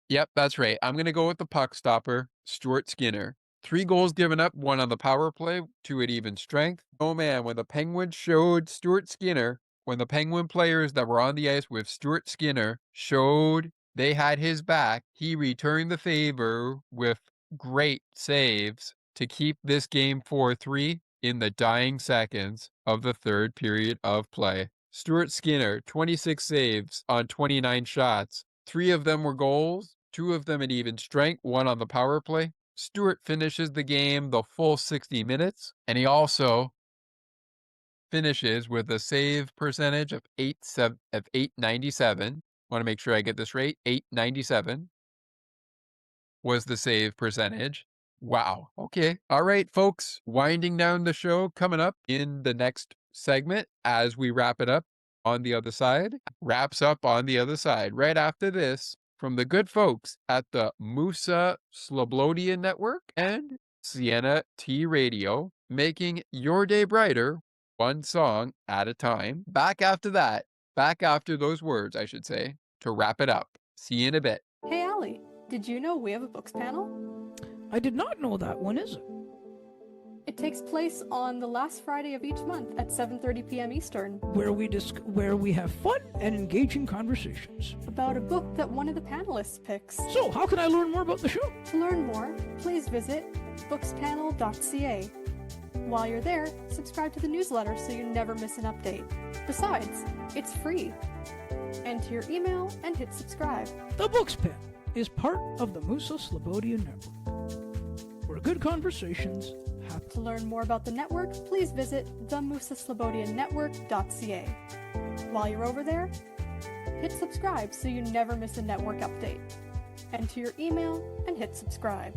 Yep, that's right. I'm going to go with the puck stopper, Stuart Skinner. 3 goals given up, 1 on the power play, 2 at even strength. Oh man, when the Penguins showed Stuart Skinner, when the Penguin players that were on the ice with Stuart Skinner showed they had his back, he returned the favor with great saves to keep this game 4-3 in the dying seconds of the 3rd period of play. Stuart Skinner, 26 saves on 29 shots. 3 of them were goals, 2 of them at even strength, 1 on the power play. Stuart finishes the game the full 60 minutes, and he also finishes with a save percentage of 897. Want to make sure I get this right. 897 was the save percentage. Wow. Okay. All right, folks. Winding down the show, coming up in the next segment as we wrap it up on the other side. Wraps up on the other side. Right after this, from the good folks at the Musa Slobodian Network and Sienna T Radio, making your day brighter, one song at a time. Back after that, back after those words, I should say, to wrap it up. See you in a bit. Hey, Allie, did you know we have a books panel? I did not know that. When is it? It takes place on the last Friday of each month at 7:30 p.m. Eastern. Where we have fun and engaging conversations about a book that one of the panelists picks. So, how can I learn more about the show? To learn more, please visit bookspanel.ca. While you're there, subscribe to the newsletter so you never miss an update. Besides, it's free. Enter your email and hit subscribe. The Books Panel is part of the Musa Slobodian Network, where good conversations happen. To learn more about the network, please visit themusaslobodiannetwork.ca. While you're over there, hit subscribe so you never miss a network update. Enter your email and hit subscribe.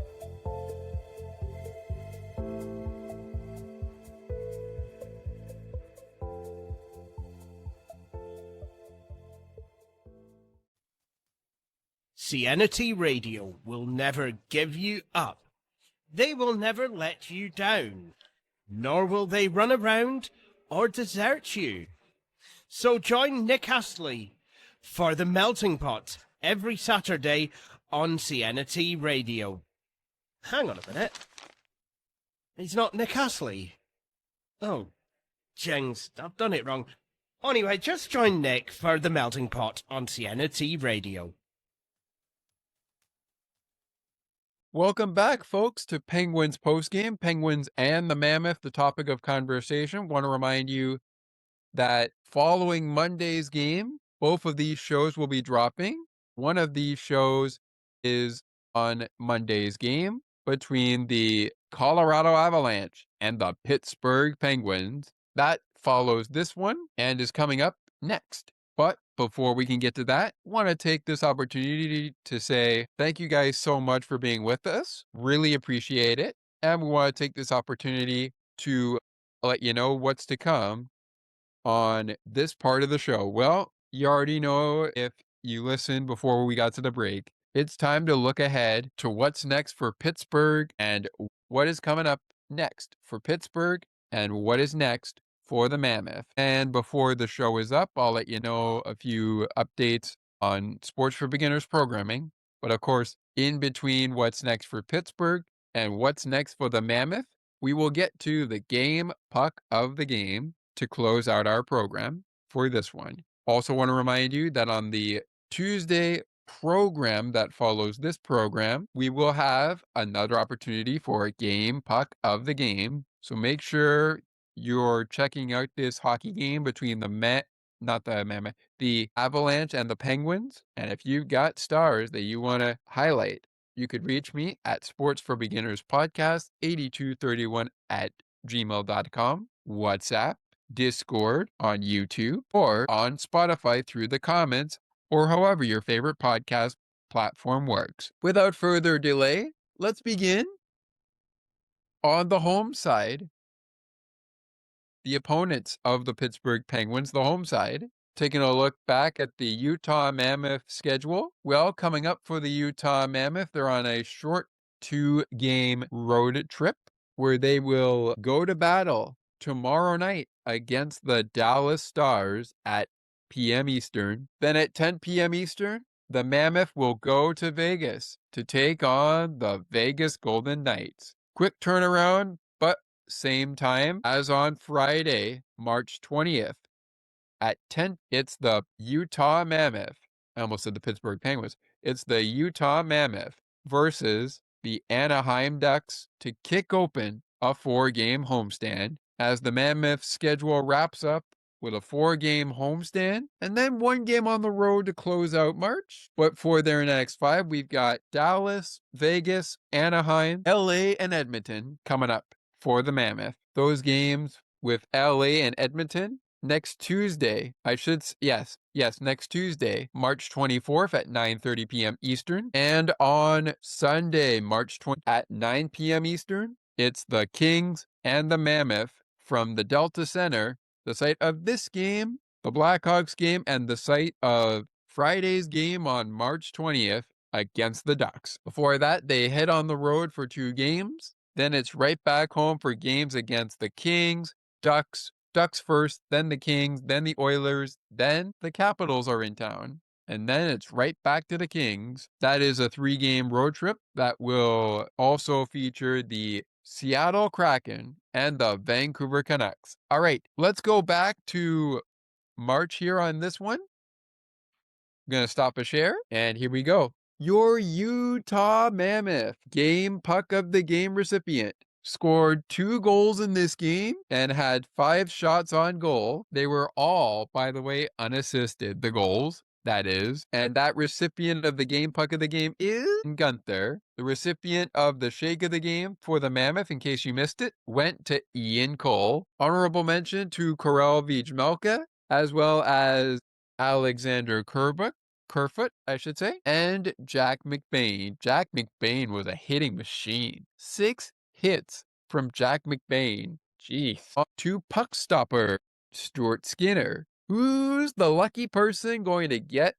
Cianity Radio will never give you up. They will never let you down, nor will they run around or desert you. So join Nick Astley for The Melting Pot every Saturday on Cianity Radio. Hang on a minute. He's not Nick Astley. Oh, jings, I've done it wrong. Anyway, just join Nick for The Melting Pot on Cianity Radio. Welcome back, folks, to Penguins postgame. Penguins and the Mammoth, the topic of conversation. Want to remind you that following Monday's game, both of these shows will be dropping. One of these shows is on Monday's game between the Colorado Avalanche and the Pittsburgh Penguins. That follows this one and is coming up next. But before we can get to that, I want to take this opportunity to say thank you guys so much for being with us. Really appreciate it. And we want to take this opportunity to let you know what's to come on this part of the show. Well, you already know if you listened before we got to the break. It's time to look ahead to what's next for Pittsburgh and what is coming up next for Pittsburgh and what is next for the Mammoth. And before the show is up, I'll let you know a few updates on Sports for Beginners programming. But of course, in between what's next for Pittsburgh and what's next for the Mammoth, we will get to the game puck of the game to close out our program for this one. Also want to remind you that on the Tuesday program that follows this program, we will have another opportunity for a game puck of the game. So make sure you're checking out this hockey game between the Avalanche and the Penguins. And if you've got stars that you want to highlight, you could reach me at Sports for Beginners Podcast 8231 at gmail.com, WhatsApp, Discord, on YouTube, or on Spotify through the comments, or however your favorite podcast platform works. Without further delay, let's begin. On the home side, the opponents of the Pittsburgh Penguins, the home side, taking a look back at the Utah Mammoth schedule. Well, coming up for the Utah Mammoth, they're on a short 2-game road trip where they will go to battle tomorrow night against the Dallas Stars at p.m. Eastern. Then at 10 p.m. Eastern, the Mammoth will go to Vegas to take on the Vegas Golden Knights. Quick turnaround, but same time as on Friday, March 20th. At 10, it's the Utah Mammoth. I almost said the Pittsburgh Penguins. It's the Utah Mammoth versus the Anaheim Ducks to kick open a 4-game homestand as the Mammoth schedule wraps up with a 4-game homestand and then 1 game on the road to close out March. But for their next 5, we've got Dallas, Vegas, Anaheim, LA, and Edmonton coming up for the Mammoth. Those games with LA and Edmonton next Tuesday, next Tuesday, March 24th at 9:30 p.m. Eastern. And on Sunday, March 20th at 9 p.m. Eastern, it's the Kings and the Mammoth from the Delta Center, the site of this game, the Blackhawks game, and the site of Friday's game on March 20th against the Ducks. Before that, they head on the road for 2 games. Then it's right back home for games against the Kings, Ducks first, then the Kings, then the Oilers, then the Capitals are in town. And then it's right back to the Kings. That is a 3-game road trip that will also feature the Seattle Kraken and the Vancouver Canucks. All right, let's go back to March here on this one. I'm going to stop a share, and here we go. Your Utah Mammoth game puck of the game recipient scored 2 goals in this game and had 5 shots on goal. They were all, by the way, unassisted, the goals, that is. And that recipient of the game puck of the game is Gunther. The recipient of the shake of the game for the Mammoth, in case you missed it, went to Ian Cole. Honorable mention to Karel Vijmelka, as well as Alexander Kerfoot, I should say, and Jack McBain. Jack McBain was a hitting machine. 6 hits from Jack McBain. Jeez. To puck stopper, Stuart Skinner. Who's the lucky person going to get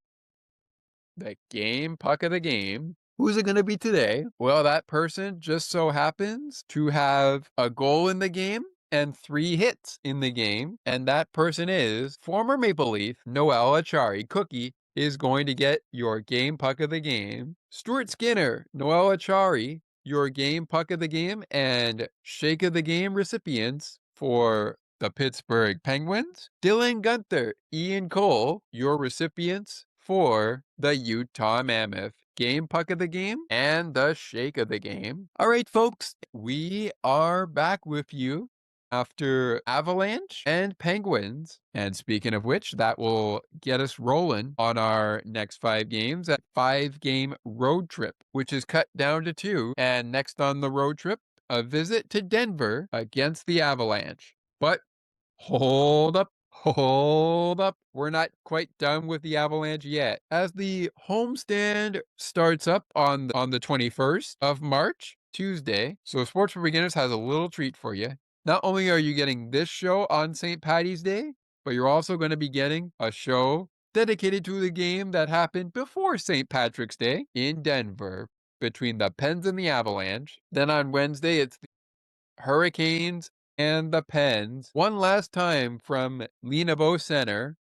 the game puck of the game? Who's it going to be today? Well, that person just so happens to have a goal in the game and 3 hits in the game. And that person is former Maple Leaf, Noel Achari. Cookie is going to get your game puck of the game. Stuart Skinner, Noel Achari, your game puck of the game and shake of the game recipients for the Pittsburgh Penguins. Dylan Gunther, Ian Cole, your recipients for the Utah Mammoth game puck of the game and the shake of the game. All right, folks, we are back with you after Avalanche and Penguins. And speaking of which, that will get us rolling on our next 5 games, a 5-game road trip, which is cut down to 2. And next on the road trip, a visit to Denver against the Avalanche. But hold up. Hold up. We're not quite done with the Avalanche yet. As the homestand starts up on the 21st of March, Tuesday, so Sports for Beginners has a little treat for you. Not only are you getting this show on St. Paddy's Day, but you're also going to be getting a show dedicated to the game that happened before St. Patrick's Day in Denver between the Pens and the Avalanche. Then on Wednesday, it's the Hurricanes and the Pens. One last time from Lenavo Center,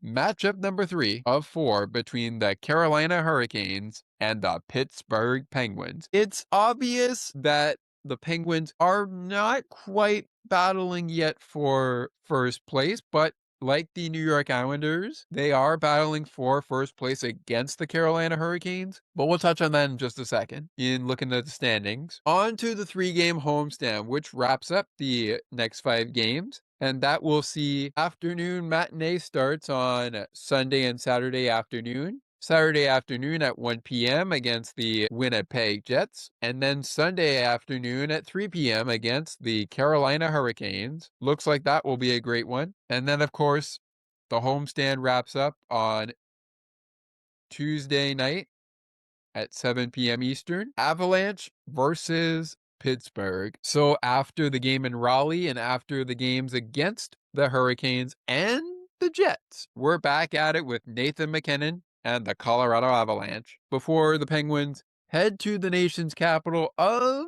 matchup number 3 of 4 between the Carolina Hurricanes and the Pittsburgh Penguins. It's obvious that the Penguins are not quite battling yet for first place, but like the New York Islanders, they are battling for first place against the Carolina Hurricanes, but we'll touch on that in just a second in looking at the standings. On to the 3-game homestand, which wraps up the next 5 games, and that will see afternoon matinee starts on Sunday and Saturday afternoon. Saturday afternoon at 1 p.m. against the Winnipeg Jets, and then Sunday afternoon at 3 p.m. against the Carolina Hurricanes. Looks like that will be a great one. And then, of course, the homestand wraps up on Tuesday night at 7 p.m. Eastern. Avalanche versus Pittsburgh. So after the game in Raleigh and after the games against the Hurricanes and the Jets, we're back at it with Nathan MacKinnon and the Colorado Avalanche before the Penguins head to the nation's capital of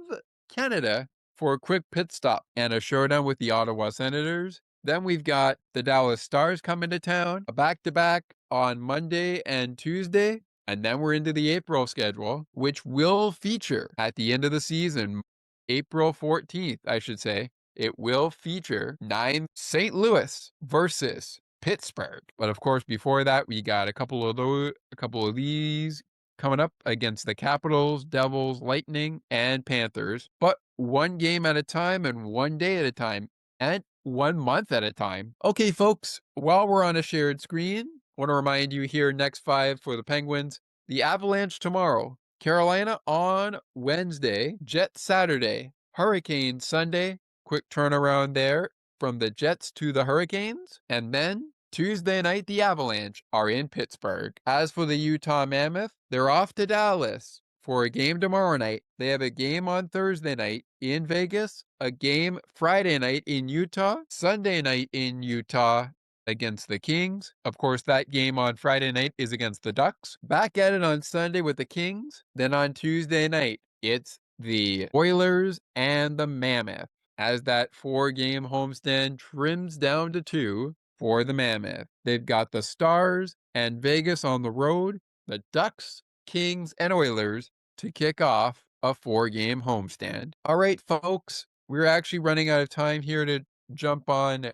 Canada for a quick pit stop and a showdown with the Ottawa Senators. Then we've got the Dallas Stars coming to town, a back-to-back on Monday and Tuesday, and then we're into the April schedule, which will feature at the end of the season, April 14th, I should say, it will feature 9 St. Louis versus Pittsburgh. But of course, before that, we got a couple of these coming up against the Capitals, Devils, Lightning, and Panthers. But one game at a time and one day at a time and 1 month at a time. Okay, folks, while we're on a shared screen, I want to remind you here next 5 for the Penguins, the Avalanche tomorrow, Carolina on Wednesday, Jets Saturday, Hurricanes Sunday, quick turnaround there from the Jets to the Hurricanes, and then Tuesday night, the Avalanche are in Pittsburgh. As for the Utah Mammoth, they're off to Dallas for a game tomorrow night. They have a game on Thursday night in Vegas, a game Friday night in Utah, Sunday night in Utah against the Kings. Of course, that game on Friday night is against the Ducks. Back at it on Sunday with the Kings. Then on Tuesday night, it's the Oilers and the Mammoth, as that 4-game homestand trims down to 2 for the Mammoth. They've got the Stars and Vegas on the road, the Ducks, Kings, and Oilers to kick off a 4-game homestand. All right, folks, we're actually running out of time here to jump on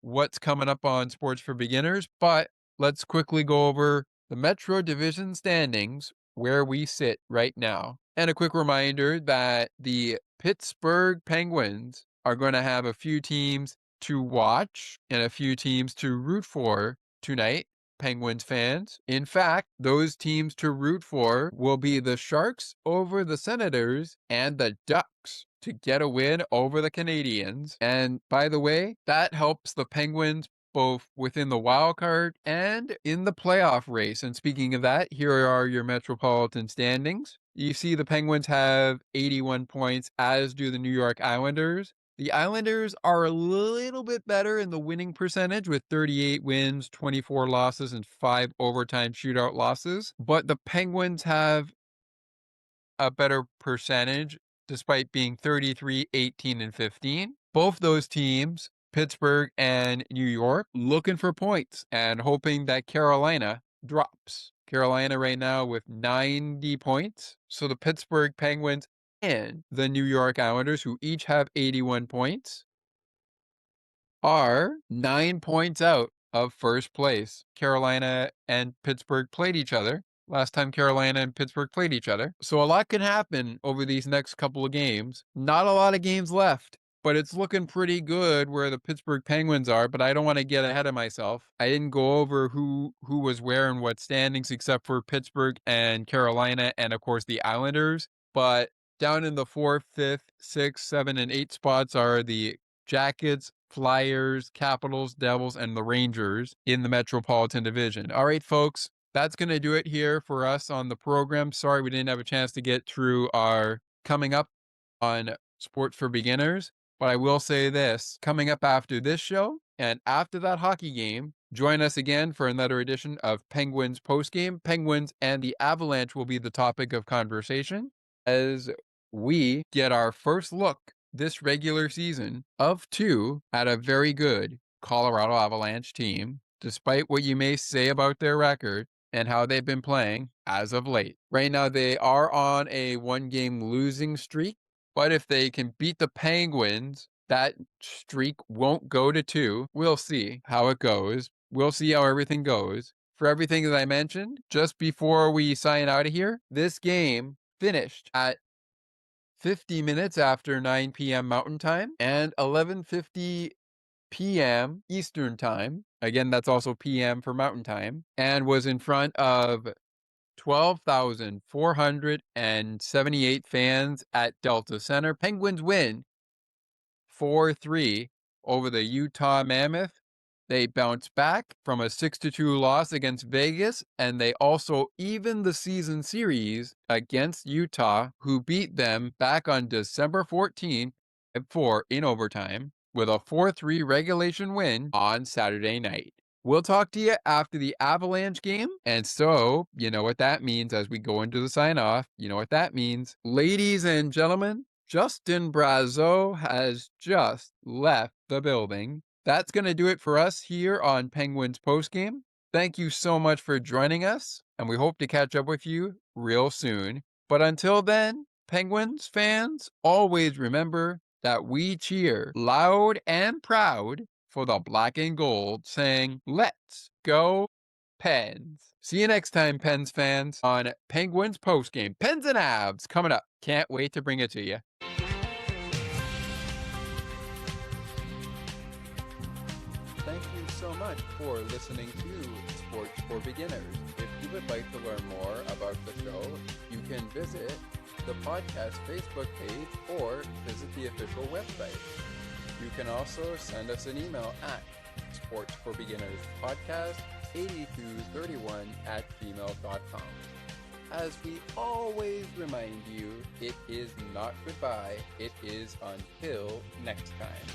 what's coming up on Sports for Beginners, but let's quickly go over the Metro Division standings where we sit right now. And a quick reminder that the Pittsburgh Penguins are going to have a few teams to watch and a few teams to root for tonight, Penguins fans. In fact, those teams to root for will be the Sharks over the Senators and the Ducks to get a win over the Canadiens. And by the way, that helps the Penguins both within the wild card and in the playoff race. And speaking of that, here are your Metropolitan standings. You see the Penguins have 81 points, as do the New York Islanders. The Islanders are a little bit better in the winning percentage with 38 wins, 24 losses, and 5 overtime shootout losses. But the Penguins have a better percentage despite being 33, 18, and 15. Both those teams, Pittsburgh and New York, looking for points and hoping that Carolina drops. Carolina right now with 90 points. So the Pittsburgh Penguins and the New York Islanders, who each have 81 points, are 9 points out of first place. Carolina and Pittsburgh played each other last time Carolina and Pittsburgh played each other. So a lot can happen over these next couple of games. Not a lot of games left, but it's looking pretty good where the Pittsburgh Penguins are, but I don't want to get ahead of myself. I didn't go over who was where and what standings except for Pittsburgh and Carolina and, of course, the Islanders. But down in the 4th, 5th, 6th, 7th, and 8th spots are the Jackets, Flyers, Capitals, Devils, and the Rangers in the Metropolitan Division. All right, folks, that's going to do it here for us on the program. Sorry we didn't have a chance to get through our coming up on Sports for Beginners, but I will say this, coming up after this show and after that hockey game, join us again for another edition of Penguins Postgame. Penguins and the Avalanche will be the topic of conversation as we get our first look this regular season of 2 at a very good Colorado Avalanche team, despite what you may say about their record and how they've been playing as of late. Right now, they are on a 1-game losing streak, but if they can beat the Penguins, that streak won't go to 2. We'll see how it goes. We'll see how everything goes. For everything that I mentioned, just before we sign out of here, this game finished at 50 minutes after 9 p.m. Mountain Time and 11:50 p.m. Eastern Time. Again, that's also p.m. for Mountain Time, and was in front of 12,478 fans at Delta Center. Penguins win 4-3 over the Utah Mammoth. They bounced back from a 6-2 loss against Vegas, and they also evened the season series against Utah, who beat them back on December 14th at 4 in overtime with a 4-3 regulation win on Saturday night. We'll talk to you after the Avalanche game, and so you know what that means as we go into the sign-off. You know what that means. Ladies and gentlemen, Justin Brazeau has just left the building. That's going to do it for us here on Penguins Postgame. Thank you so much for joining us, and we hope to catch up with you real soon. But until then, Penguins fans, always remember that we cheer loud and proud for the black and gold, saying, "Let's go Pens." See you next time, Pens fans, on Penguins Postgame. Pens and Avs coming up. Can't wait to bring it to you. Thank you so much for listening to Sports for Beginners. If you would like to learn more about the show, you can visit the podcast Facebook page or visit the official website. You can also send us an email at sportsforbeginners podcast8231@gmail.com. As we always remind you, it is not goodbye, it is until next time.